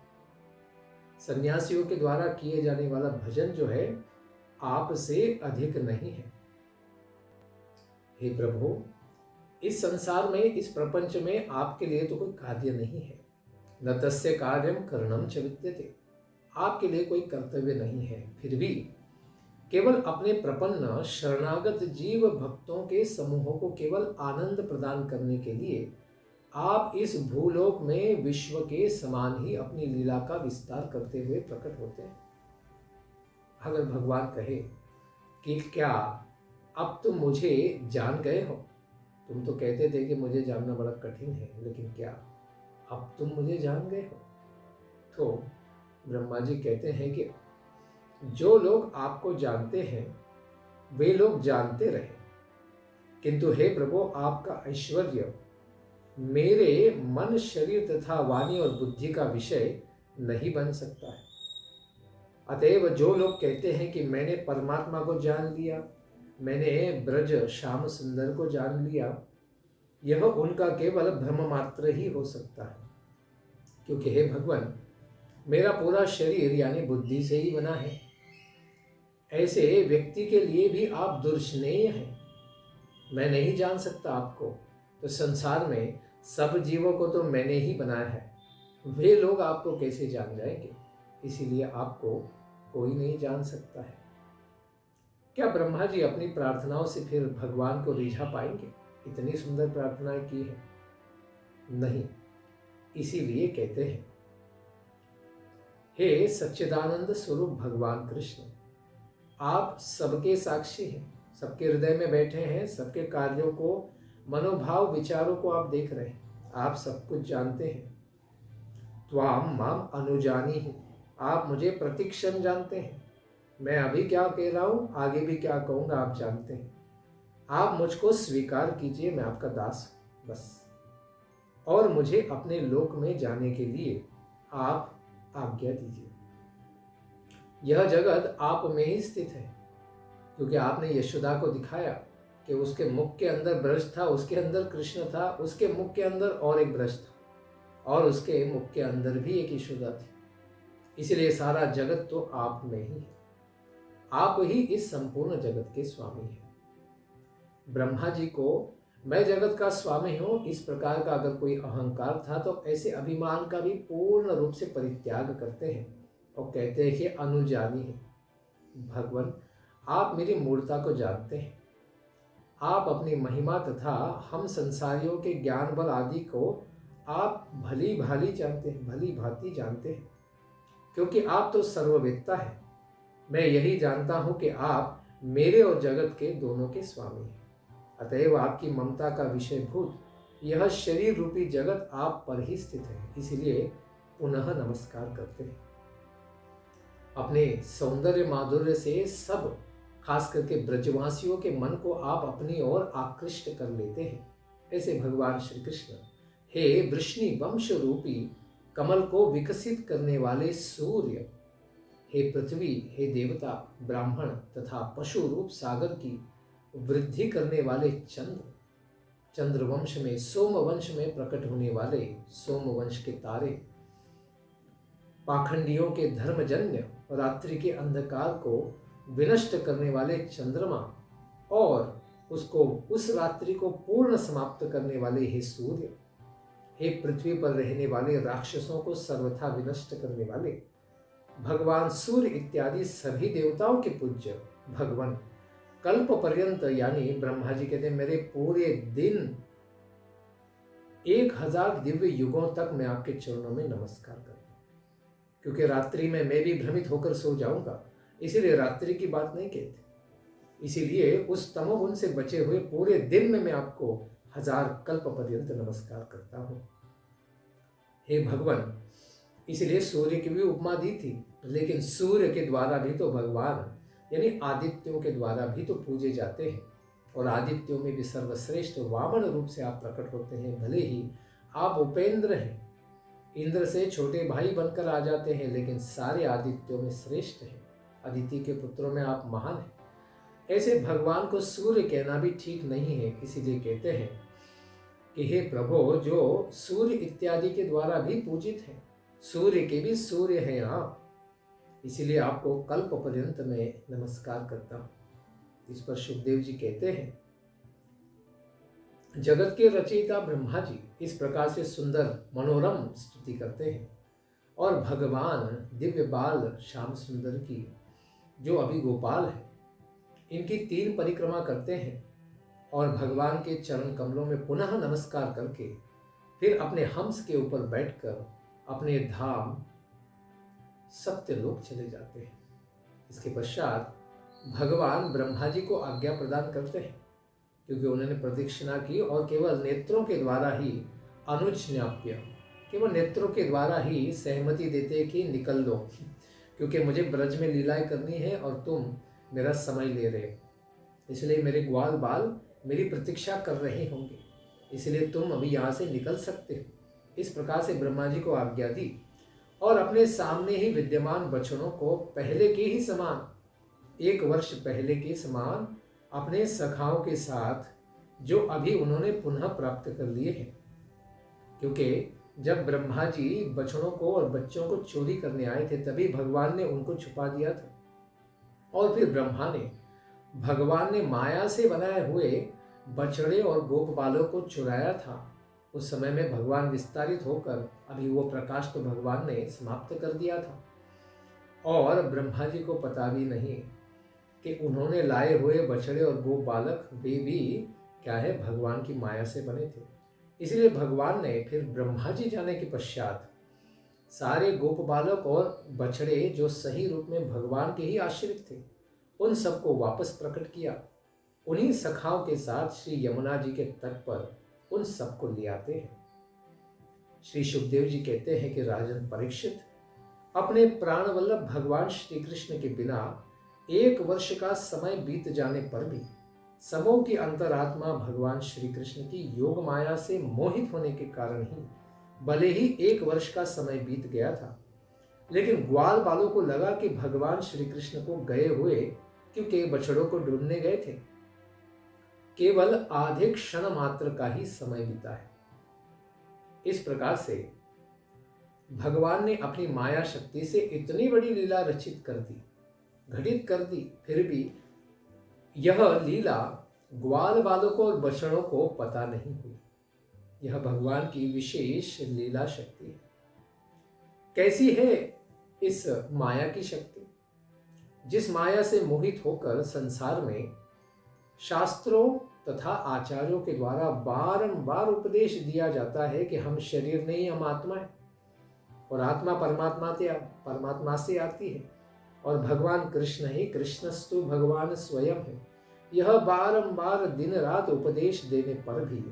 A: सन्यासियों के द्वारा किए जाने वाला भजन जो है, आपसे अधिक नहीं है। हे प्रभु, इस संसार में, इस प्रपंच में आपके लिए तो कोई कार्य नहीं है। न तस्य कार्यम करणम च विद्यते, आपके लिए कोई कर्तव्य नहीं है। फिर भी केवल अपने प्रपन्न शरणागत जीव भक्तों के समूहों को केवल आनंद प्रदान करने के लिए आप इस भूलोक में विश्व के समान ही अपनी लीला का विस्तार करते हुए प्रकट होते हैं। अगर भगवान कहे कि क्या अब तुम मुझे जान गए हो, तुम तो कहते थे कि मुझे जानना बड़ा कठिन है, लेकिन क्या अब तुम मुझे जान गए हो? तो ब्रह्मा जी कहते हैं कि जो लोग आपको जानते हैं वे लोग जानते रहे, किंतु हे प्रभु, आपका ऐश्वर्य मेरे मन, शरीर तथा वाणी और बुद्धि का विषय नहीं बन सकता है। अतएव जो लोग कहते हैं कि मैंने परमात्मा को जान लिया, मैंने ब्रज श्याम सुंदर को जान लिया, यह उनका केवल भ्रम मात्र ही हो सकता है। क्योंकि हे भगवान, मेरा पूरा शरीर यानी बुद्धि से ही बना है। ऐसे व्यक्ति के लिए भी आप दुर्स्नेह हैं। मैं नहीं जान सकता आपको, तो संसार में सब जीवों को तो मैंने ही बनाया है, वे लोग आपको कैसे जान जाएंगे? इसीलिए आपको कोई नहीं जान सकता है। क्या ब्रह्मा जी अपनी प्रार्थनाओं से फिर भगवान को रिझा पाएंगे? इतनी सुंदर प्रार्थनाएं की है? नहीं। इसीलिए कहते हैं, हे सच्चिदानंद स्वरूप भगवान कृष्ण, आप सबके साक्षी हैं, सबके हृदय में बैठे हैं, सबके कार्यों को, मनोभाव, विचारों को आप देख रहे हैं, आप सब कुछ जानते हैं। त्वाम माम अनुजानी ही, आप मुझे प्रतिक्षण जानते हैं। मैं अभी क्या कह रहा हूं, आगे भी क्या कहूंगा, आप जानते हैं। आप मुझको स्वीकार कीजिए, मैं आपका दास हूं, बस। और मुझे अपने लोक में जाने के लिए आप आज्ञा दीजिए। यह जगत आप में ही स्थित है, क्योंकि आपने यशोदा को दिखाया कि उसके मुख के अंदर ब्रज था, उसके अंदर कृष्ण था, उसके मुख के अंदर और एक ब्रज था, और उसके मुख के अंदर भी एक यशोदा थी। इसलिए सारा जगत तो आप में ही है। आप ही इस संपूर्ण जगत के स्वामी हैं। ब्रह्मा जी को मैं जगत का स्वामी हूं, इस प्रकार का अगर कोई अहंकार था तो ऐसे अभिमान का भी पूर्ण रूप से परित्याग करते हैं और कहते हैं कि अनुजानी है। भगवान, आप मेरी मूर्ता को जानते हैं, आप अपनी महिमा तथा हम संसारियों के ज्ञान बल आदि को आप भली भांति जानते हैं, क्योंकि आप तो सर्ववेत्ता हैं। मैं यही जानता हूं कि आप मेरे और जगत के दोनों के स्वामी हैं। अतएव आपकी ममता का विषयभूत यह शरीर रूपी जगत आप पर ही स्थित है, इसलिए पुनः नमस्कार करते हैं। अपने सौंदर्य माधुर्य से सब, खास करके ब्रजवासियों के मन को आप अपनी ओर आकृष्ट कर लेते हैं। ऐसे भगवान श्री कृष्ण, हे वृष्णि वंश रूपी कमल को विकसित करने वाले सूर्य, हे पृथ्वी, हे देवता, ब्राह्मण तथा पशु रूप सागर की वृद्धि करने वाले चंद्र, चंद्रवंश में सोमवंश में प्रकट होने वाले सोमवंश के तारे, पाखंडियों के धर्मजन्य रात्रि के अंधकार को विनष्ट करने वाले चंद्रमा, और उस रात्रि को पूर्ण समाप्त करने वाले हे सूर्य, हे पृथ्वी पर रहने वाले राक्षसों को सर्वथा विनष्ट करने वाले भगवान सूर्य इत्यादि सभी देवताओं के पूज्य भगवान, कल्प पर्यंत, यानी ब्रह्मा जी कहते हैं मेरे पूरे दिन 1000 दिव्य युगों तक मैं आपके चरणों में नमस्कार करता हूं। क्योंकि रात्रि में मैं भी भ्रमित होकर सो जाऊंगा, इसीलिए रात्रि की बात नहीं कहते। इसीलिए उस तमोगुण से बचे हुए पूरे दिन में मैं आपको 1000 कल्प पर्यंत नमस्कार करता हूं। हे भगवान, इसलिए सूर्य की भी उपमा दी थी, लेकिन सूर्य के द्वारा भी तो भगवान यानी आदित्यों के द्वारा भी तो पूजे जाते हैं, और आदित्यों में भी सर्वश्रेष्ठ वामन रूप से आप प्रकट होते हैं। भले ही आप उपेंद्र हैं, इंद्र से छोटे भाई बनकर आ जाते हैं, लेकिन सारे आदित्यों में श्रेष्ठ हैं। अदिति के पुत्रों में आप महान हैं। ऐसे भगवान को सूर्य कहना भी ठीक नहीं है, इसीलिए कहते हैं कि हे प्रभु, जो सूर्य इत्यादि के द्वारा भी पूजित हैं, सूर्य के भी सूर्य हैं आप, इसीलिए आपको कल्प पर्यंत में नमस्कार करता हूं। इस पर सुखदेव जी कहते हैं, जगत के रचयिता ब्रह्मा जी इस प्रकार से सुंदर मनोरम स्तुति करते हैं, और भगवान दिव्य बाल श्याम सुंदर की, जो अभी गोपाल है, इनकी 3 परिक्रमा करते हैं और भगवान के चरण कमलों में पुनः नमस्कार करके फिर अपने हंस के ऊपर बैठकर अपने धाम सत्यलोक चले जाते हैं। इसके पश्चात भगवान ब्रह्मा जी को आज्ञा प्रदान करते हैं, क्योंकि उन्होंने प्रदक्षिणा की और केवल नेत्रों के द्वारा ही अनुज्ञाप्य, केवल नेत्रों के द्वारा ही सहमति देते कि निकल लो, क्योंकि मुझे ब्रज में लीलाएं करनी है और तुम मेरा समय ले रहे हो, इसलिए मेरे ग्वाल बाल मेरी प्रतीक्षा कर रहे होंगे, इसलिए तुम अभी यहाँ से निकल सकते हो। इस प्रकार से ब्रह्मा जी को आज्ञा दी और अपने सामने ही विद्यमान बछड़ों को पहले के ही समान, 1 वर्ष पहले के समान अपने सखाओं के साथ, जो अभी उन्होंने पुनः प्राप्त कर लिए हैं, क्योंकि जब ब्रह्मा जी बछड़ों को और बच्चों को चोरी करने आए थे तभी भगवान ने उनको छुपा दिया था। और फिर भगवान ने माया से बनाए हुए बछड़े और गोप बालों को चुराया था। उस समय में भगवान विस्तारित होकर अभी वो प्रकाश तो भगवान ने समाप्त कर दिया था, और ब्रह्मा जी को पता भी नहीं कि उन्होंने लाए हुए बछड़े और गोप बालक वे भी क्या है, भगवान की माया से बने थे। इसलिए भगवान ने फिर ब्रह्मा जी जाने के पश्चात सारे गोप बालक और बछड़े जो सही रूप में भगवान के ही आश्रित थे, उन सबको वापस प्रकट किया। उन्हीं सखाओं के साथ श्री यमुना जी के तट पर उन सबको ले आते हैं। श्री सुखदेव जी कहते हैं कि राजन परीक्षित, अपने प्राण वल्लभ भगवान श्री कृष्ण के बिना 1 वर्ष का समय बीत जाने पर भी समों की अंतरात्मा भगवान श्री कृष्ण की योग माया से मोहित होने के कारण ही भले ही 1 वर्ष का समय बीत गया था, लेकिन ग्वाल बालों को लगा कि भगवान श्री कृष्ण को गए हुए, क्योंकि बछड़ों को ढूंढने गए थे, केवल आधे क्षण मात्र का ही समय बीता है। इस प्रकार से भगवान ने अपनी माया शक्ति से इतनी बड़ी लीला रचित कर दी, घटित कर दी, फिर भी यह लीला ग्वाल बालकों और बछड़ों को पता नहीं हुई। यह भगवान की विशेष लीला शक्ति है। कैसी है इस माया की शक्ति? जिस माया से मोहित होकर संसार में शास्त्रों तथा आचार्यों के द्वारा बारंबार उपदेश दिया जाता है कि हम शरीर नहीं, हम आत्मा है, और आत्मा परमात्मा से आती है, और भगवान कृष्ण ही कृष्णस्तु भगवान स्वयं है। यह बारंबार दिन रात उपदेश देने पर भी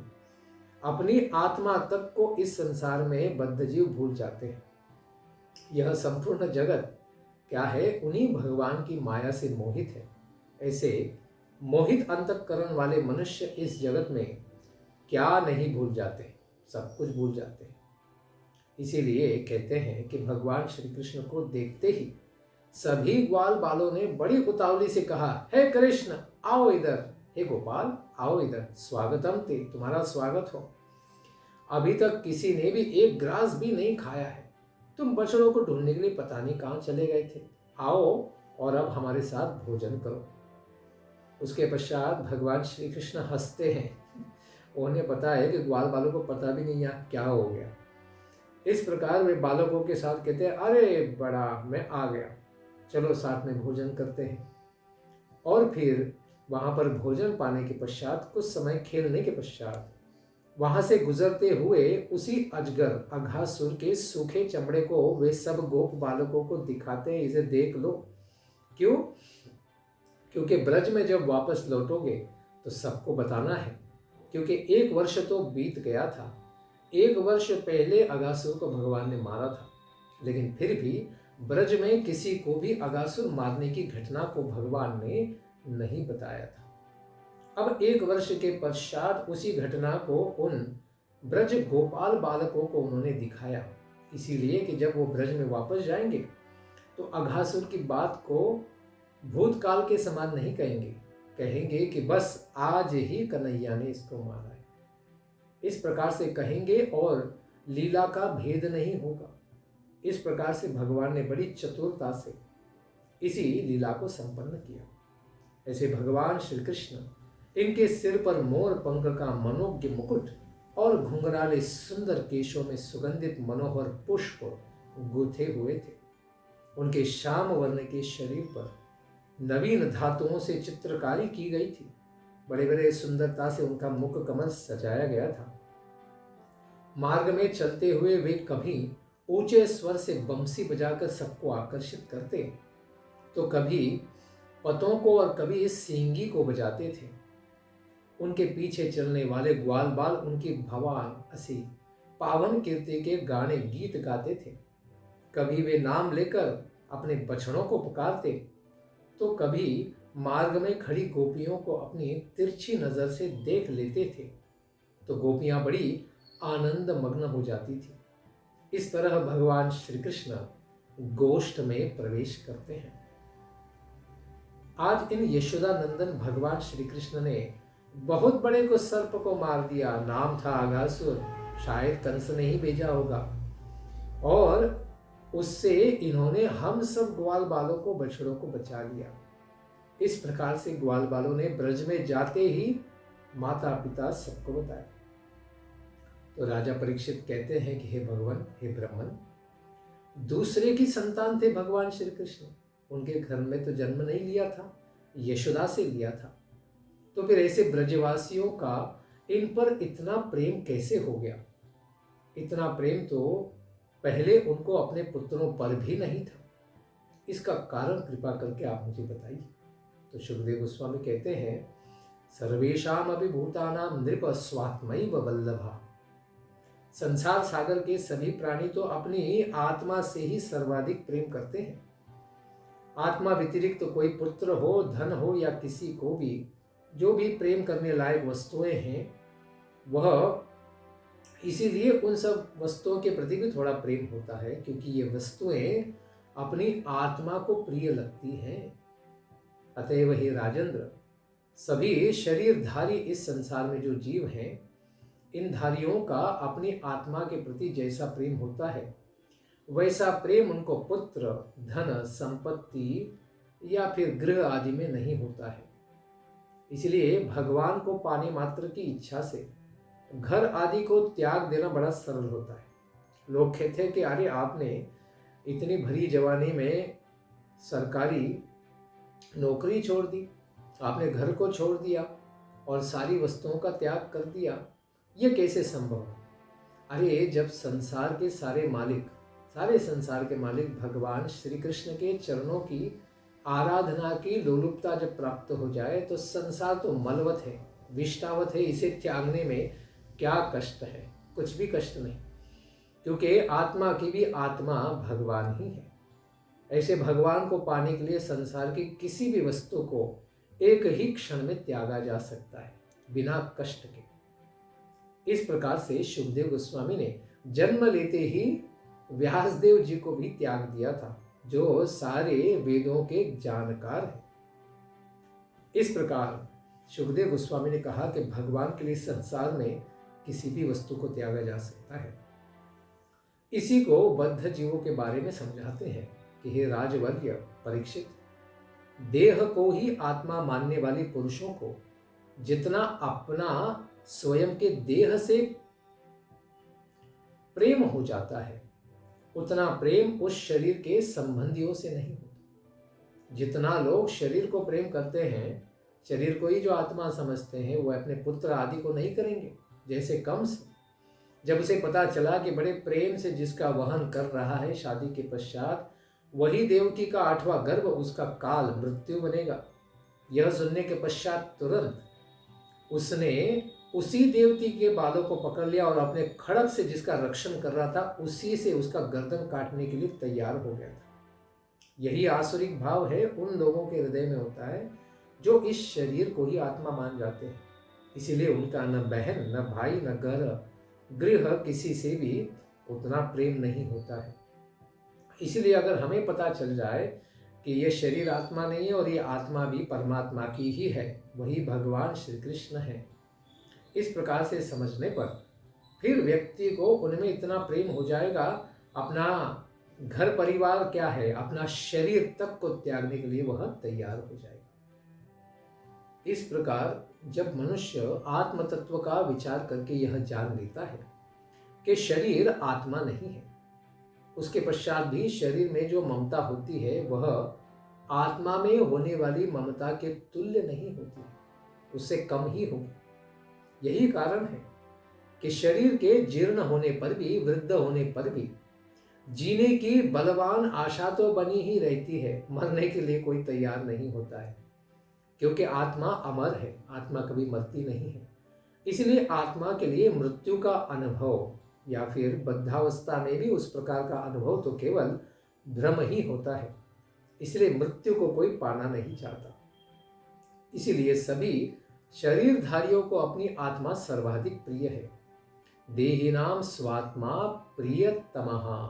A: अपनी आत्मा तक को इस संसार में बद्धजीव भूल जाते हैं। यह संपूर्ण जगत क्या है, उन्हीं भगवान की माया से मोहित है। ऐसे मोहित अंतःकरण वाले मनुष्य इस जगत में क्या नहीं भूल जाते, सब कुछ भूल जाते हैं। इसीलिए कहते हैं कि भगवान श्री कृष्ण को देखते ही सभी ग्वाल बालों ने बड़ी उतावली से कहा, हे कृष्ण आओ इधर, हे गोपाल आओ इधर, स्वागतम ते, तुम्हारा स्वागत हो। अभी तक किसी ने भी एक ग्रास भी नहीं खाया है, तुम बछड़ों को ढूंढने के लिए पता नहीं कहाँ चले गए थे, आओ और अब हमारे साथ भोजन करो। उसके पश्चात भगवान श्री कृष्ण हंसते हैं। उन्हें पता है कि ग्वाल बालों को पता भी नहीं यहाँ क्या हो गया। इस प्रकार वे बालकों के साथ कहते हैं, अरे बड़ा, मैं आ गया, चलो साथ में भोजन करते हैं। और फिर वहां पर भोजन पाने के पश्चात कुछ समय खेलने के पश्चात वहां से गुजरते हुए उसी अजगर अघासुर के सूखे चमड़े को वे सब गोप बालकों को दिखाते हैं, इसे देख लो। क्यों? क्योंकि ब्रज में जब वापस लौटोगे तो सबको बताना है, क्योंकि 1 वर्ष तो बीत गया था। 1 वर्ष पहले अघासुर को भगवान ने मारा था, लेकिन फिर भी ब्रज में किसी को भी अघासुर मारने की घटना को भगवान ने नहीं बताया था। अब 1 वर्ष के पश्चात उसी घटना को उन ब्रज गोपाल बालकों को उन्होंने दिखाया, इसीलिए कि जब वो ब्रज में वापस जाएंगे तो अघासुर की बात को भूतकाल के समान नहीं कहेंगे, कहेंगे कि बस आज ही कन्हैया ने इसको मारा है, इस प्रकार से कहेंगे और लीला का भेद नहीं होगा। इस प्रकार से भगवान ने बड़ी चतुरता से इसी लीला को संपन्न किया। ऐसे भगवान श्री कृष्ण, इनके सिर पर मोर पंख का मनोज्ञ मुकुट और घुंघराले सुंदर केशों में सुगंधित मनोहर पुष्प गूथे हुए थे। उनके श्याम वर्ण के शरीर पर नवीन धातुओं से चित्रकारी की गई थी। बड़े बड़े सुंदरता से उनका मुख कमल सजाया गया था। मार्ग में चलते हुए वे कभी ऊंचे स्वर से बंसी बजाकर सबको आकर्षित करते, तो कभी पतों को और कभी सींगी को बजाते थे। उनके पीछे चलने वाले ग्वाल बाल उनकी भवान असी पावन कीर्ति के गाने गीत गाते थे। कभी वे नाम लेकर अपने बछड़ों को पुकारते, तो कभी मार्ग में खड़ी गोपियों को अपनी तिरछी नजर से देख लेते थे, तो गोपियां बड़ी आनंद मग्न हो जाती थी। इस तरह भगवान श्री कृष्ण गोष्ठ में प्रवेश करते हैं। आज इन यशोदा नंदन भगवान श्री कृष्ण ने बहुत बड़े को सर्प को मार दिया। नाम था अघासुर, शायद कंस ने ही भेजा होगा, और उससे इन्होंने हम सब ग्वाल बालों को, बछड़ों को बचा लिया। इस प्रकार से ग्वाल बालों ने ब्रज में जाते ही माता पिता सबको बताया। तो राजा परीक्षित कहते हैं कि हे भगवान, हे ब्राह्मण, दूसरे की संतान थे भगवान श्री कृष्ण। उनके घर में तो जन्म नहीं लिया था, यशोदा से लिया था। तो फिर ऐसे ब्रजवासियों का इन पर इतना प्रेम कैसे हो गया? इतना प्रेम तो पहले उनको अपने पुत्रों पर भी नहीं था। इसका कारण कृपा करके आप मुझे बताइए। तो सुखदेव गोस्वामी कहते हैं, सर्वेषाम अभिभूतानां नृप स्वात्मैव वल्लभा। संसार सागर के सभी प्राणी तो अपनी आत्मा से ही सर्वाधिक प्रेम करते हैं। आत्मा व्यतिरिक्त तो कोई पुत्र हो, धन हो या किसी को भी जो भी प्रेम करने लायक वस्तुएं हैं, वह इसीलिए उन सब वस्तुओं के प्रति भी थोड़ा प्रेम होता है, क्योंकि ये वस्तुएं अपनी आत्मा को प्रिय लगती हैं। अतएव हे राजेंद्र, सभी शरीरधारी इस संसार में जो जीव हैं, इन धारियों का अपनी आत्मा के प्रति जैसा प्रेम होता है, वैसा प्रेम उनको पुत्र, धन, संपत्ति या फिर गृह आदि में नहीं होता है। इसलिए भगवान को पाने मात्र की इच्छा से घर आदि को त्याग देना बड़ा सरल होता है। लोग कहते हैं कि अरे आपने इतनी भरी जवानी में सरकारी नौकरी छोड़ दी, आपने घर को छोड़ दिया और सारी वस्तुओं का त्याग कर दिया, ये कैसे संभव है? अरे जब संसार के सारे मालिक, सारे संसार के मालिक भगवान श्री कृष्ण के चरणों की आराधना की लोलुपता जब प्राप्त हो जाए, तो संसार तो मलवत है, विष्टावत है, इसे त्यागने में क्या कष्ट है? कुछ भी कष्ट नहीं, क्योंकि आत्मा की भी आत्मा भगवान ही है। ऐसे भगवान को पाने के लिए संसार की किसी भी वस्तु को एक ही क्षण में त्यागा जा सकता है, बिना कष्ट के। इस प्रकार से सुखदेव गोस्वामी ने जन्म लेते ही व्यासदेव जी को भी त्याग दिया था, जो सारे वेदों के जानकार हैं। इस प्रकार सुखदेव गोस्वामी ने कहा कि भगवान के लिए संसार में किसी भी वस्तु को त्यागा जा सकता है। इसी को बद्ध जीवों के बारे में समझाते हैं कि हे राजवर्य परीक्षित, देह को ही आत्मा मानने वाले पुरुषों को जितना अपना स्वयं के देह से प्रेम हो जाता है, उतना प्रेम उस शरीर के संबंधियों से नहीं होता। जितना लोग शरीर को प्रेम करते हैं, शरीर को ही जो आत्मा समझते हैं, वो अपने पुत्र आदि को नहीं करेंगे। जैसे कंस, जब उसे पता चला कि बड़े प्रेम से जिसका वहन कर रहा है शादी के पश्चात वही देवकी का 8वां गर्भ, उसका काल मृत्यु बनेगा, यह सुनने के पश्चात तुरंत उसने उसी देवती के बालों को पकड़ लिया और अपने खड़ग से जिसका रक्षण कर रहा था, उसी से उसका गर्दन काटने के लिए तैयार हो गया था। यही आसुरिक भाव है उन लोगों के हृदय में होता है जो इस शरीर को ही आत्मा मान जाते हैं। इसीलिए उनका न बहन, न भाई, न घर, गृह, किसी से भी उतना प्रेम नहीं होता है। इसलिए अगर हमें पता चल जाए कि ये शरीर आत्मा नहीं है और ये आत्मा भी परमात्मा की ही है, वही भगवान श्री कृष्ण है, इस प्रकार से समझने पर फिर व्यक्ति को उनमें इतना प्रेम हो जाएगा, अपना घर परिवार क्या है, अपना शरीर तक को त्यागने के लिए वह तैयार हो जाएगा। इस प्रकार जब मनुष्य आत्म तत्व का विचार करके यह जान लेता है कि शरीर आत्मा नहीं है, उसके पश्चात भी शरीर में जो ममता होती है वह आत्मा में होने वाली ममता के तुल्य नहीं होती, उससे कम ही होगी। यही कारण है कि शरीर के जीर्ण होने पर भी, वृद्ध होने पर भी जीने की बलवान आशा तो बनी ही रहती है, मरने के लिए कोई तैयार नहीं होता है, क्योंकि आत्मा अमर है, आत्मा कभी मरती नहीं है। इसलिए आत्मा के लिए मृत्यु का अनुभव या फिर बद्धावस्था में भी उस प्रकार का अनुभव तो केवल भ्रम ही होता है। इसलिए मृत्यु को कोई पाना नहीं चाहता। इसीलिए सभी शरीरधारियों को अपनी आत्मा सर्वाधिक प्रिय है। देहिनाम स्वात्मा प्रियतमः,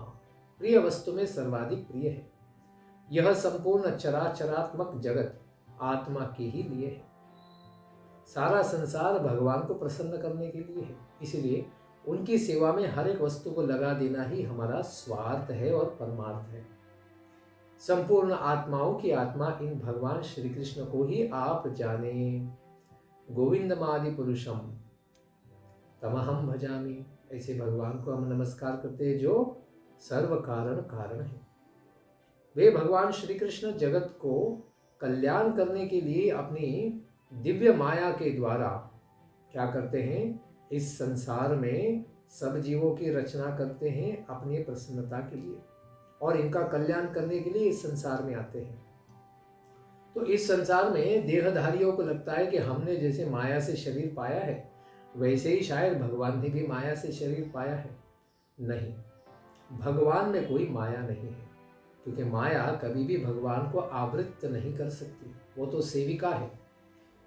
A: प्रिय वस्तु में सर्वाधिक प्रिय है। यह संपूर्ण चराचरात्मक जगत आत्मा के ही लिए है। सारा संसार भगवान को प्रसन्न करने के लिए है। इसलिए उनकी सेवा में हर एक वस्तु को लगा देना ही हमारा स्वार्थ है और परमार्थ है। संपूर्ण आत्माओं की आत्मा इन भगवान श्री कृष्ण को ही आप जाने। गोविंदमादि पुरुषम तमहम भजामि, ऐसे भगवान को हम नमस्कार करते हैं जो सर्व कारण कारण है। वे भगवान श्री कृष्ण जगत को कल्याण करने के लिए अपनी दिव्य माया के द्वारा क्या करते हैं, इस संसार में सब जीवों की रचना करते हैं अपनी प्रसन्नता के लिए, और इनका कल्याण करने के लिए इस संसार में आते हैं। तो इस संसार में देहधारियों को लगता है कि हमने जैसे माया से शरीर पाया है, वैसे ही शायद भगवान ने भी माया से शरीर पाया है। नहीं, भगवान में कोई माया नहीं है, क्योंकि माया कभी भी भगवान को आवृत्त नहीं कर सकती, वो तो सेविका है।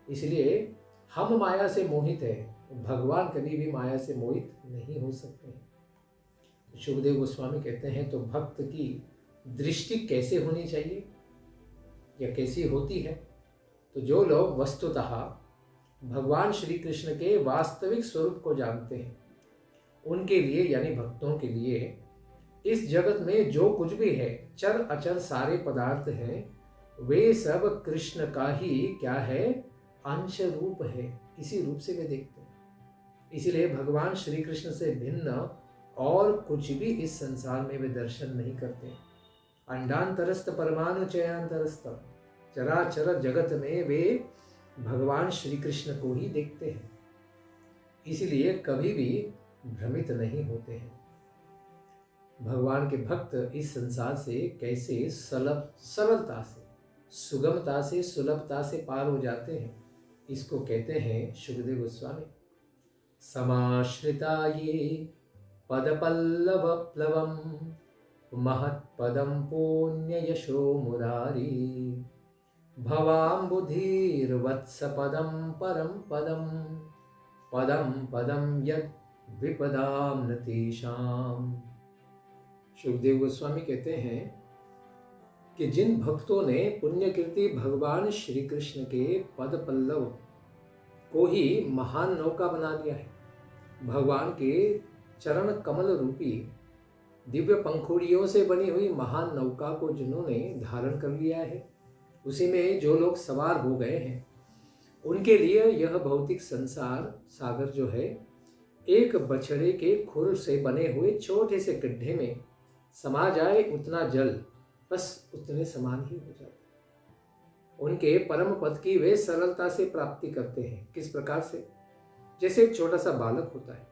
A: इसलिए हम माया से मोहित हैं, भगवान कभी भी माया से मोहित नहीं हो सकते हैं। शुभदेव गोस्वामी कहते हैं, तो भक्त की दृष्टि कैसे होनी चाहिए या कैसी होती है? तो जो लोग वस्तुतः भगवान श्री कृष्ण के वास्तविक स्वरूप को जानते हैं, उनके लिए यानी भक्तों के लिए इस जगत में जो कुछ भी है, चर अचर सारे पदार्थ हैं, वे सब कृष्ण का ही क्या है, अंश रूप है। इसी रूप से वे देखते हैं। इसीलिए भगवान श्री कृष्ण से भिन्न और कुछ भी इस संसार में वे दर्शन नहीं करते। अंडांतरस्थ परमाणु चयांतरस्थ, चराचर जगत में वे भगवान श्री कृष्ण को ही देखते हैं। इसलिए कभी भी भ्रमित नहीं होते हैं। भगवान के भक्त इस संसार से कैसे सरलता से, सुगमता से, सुलभता से पार हो जाते हैं, इसको कहते हैं शुभदेव गोस्वामी, समाश्रिता ये पदपल्लव प्लवम महत्पदम पुण्य यशो मुरारी भवाम्बुधिर्वत्स पदम परम पदम पदम पदम यद विपदाम नतीशाम। शुभदेव गोस्वामी कहते हैं कि जिन भक्तों ने पुण्यकीर्ति भगवान श्री कृष्ण के पद पल्लव को ही महान नौका बना लिया है, भगवान के चरण कमल रूपी दिव्य पंखुड़ियों से बनी हुई महान नौका को जिन्होंने धारण कर लिया है, उसी में जो लोग सवार हो गए हैं, उनके लिए यह भौतिक संसार सागर जो है, एक बछड़े के खुर से बने हुए छोटे से गड्ढे में समा जाए उतना जल, बस उतने समान ही हो जाता है। उनके परम पद की वे सरलता से प्राप्ति करते हैं। किस प्रकार से? जैसे एक छोटा सा बालक होता है,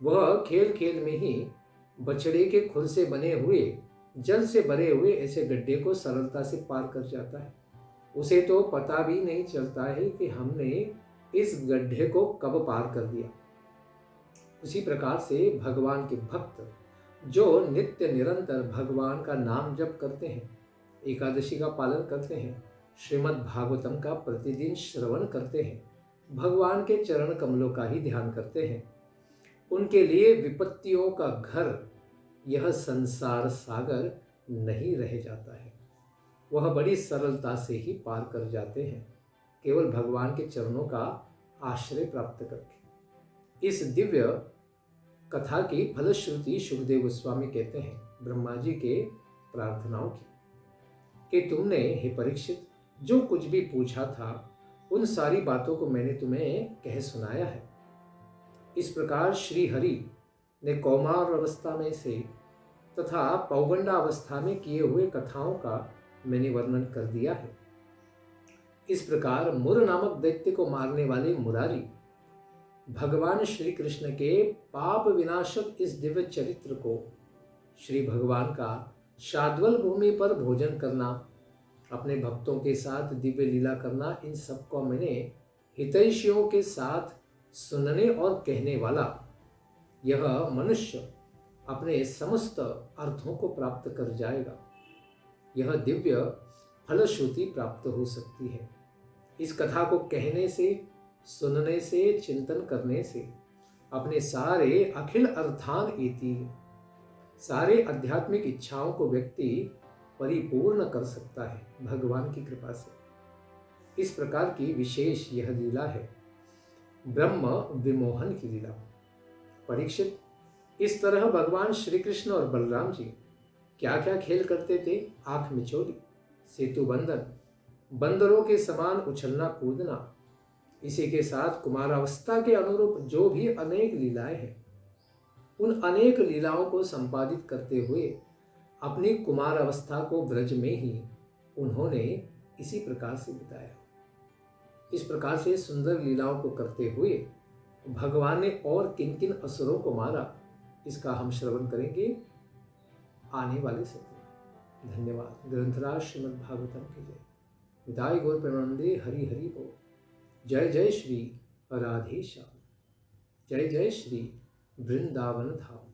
A: वह खेल खेल में ही बछड़े के खुर से बने हुए जल से भरे हुए ऐसे गड्ढे को सरलता से पार कर जाता है। उसे तो पता भी नहीं चलता है कि हमने इस गड्ढे को कब पार कर दिया। उसी प्रकार से भगवान के भक्त जो नित्य निरंतर भगवान का नाम जप करते हैं, एकादशी का पालन करते हैं, श्रीमद् भागवतम का प्रतिदिन श्रवण करते हैं, भगवान के चरण कमलों का ही ध्यान करते हैं, उनके लिए विपत्तियों का घर यह संसार सागर नहीं रह जाता है। वह बड़ी सरलता से ही पार कर जाते हैं, केवल भगवान के चरणों का आश्रय प्राप्त करके। इस दिव्य कथा की फलश्रुति शुभदेव गोस्वामी कहते हैं ब्रह्मा जी के प्रार्थनाओं की, कि तुमने हे परीक्षित जो कुछ भी पूछा था उन सारी बातों को मैंने तुम्हें कह सुनाया है। इस प्रकार श्री हरि ने कौमार अवस्था में से तथा पौगंडा अवस्था में किए हुए कथाओं का मैंने वर्णन कर दिया है। इस प्रकार मुर नामक दैत्य को मारने वाले मुरारी भगवान श्री कृष्ण के पाप विनाशक इस दिव्य चरित्र को, श्री भगवान का शाद्वल भूमि पर भोजन करना, अपने भक्तों के साथ दिव्य लीला करना, इन सबको मैंने हितैषियों के साथ सुनने और कहने वाला यह मनुष्य अपने समस्त अर्थों को प्राप्त कर जाएगा। यह दिव्य फलश्रुति प्राप्त हो सकती है। इस कथा को कहने से, सुनने से, चिंतन करने से अपने सारे अखिल अर्थान इति, सारे आध्यात्मिक इच्छाओं को व्यक्ति परिपूर्ण कर सकता है भगवान की कृपा से। इस प्रकार की विशेष यह लीला है ब्रह्म विमोहन की लीला। परीक्षित, इस तरह भगवान श्री कृष्ण और बलराम जी क्या क्या खेल करते थे? आंख मिचौली, सेतु बंधन, बंदरों के समान उछलना कूदना, इसी के साथ कुमारावस्था के अनुरूप जो भी अनेक लीलाएं हैं, उन अनेक लीलाओं को संपादित करते हुए अपनी कुमार अवस्था को ब्रज में ही उन्होंने इसी प्रकार से बिताया। इस प्रकार से सुंदर लीलाओं को करते हुए भगवान ने और किन किन असुरों को मारा, इसका हम श्रवण करेंगे आने वाले सत्र में। धन्यवाद। ग्रंथराज श्रीमद् भागवतम की जय। विदाई गौर प्रेमानंदे हरि हरि बोल। जय जय श्री राधे श्याम। जय जय श्री वृंदावन धाम।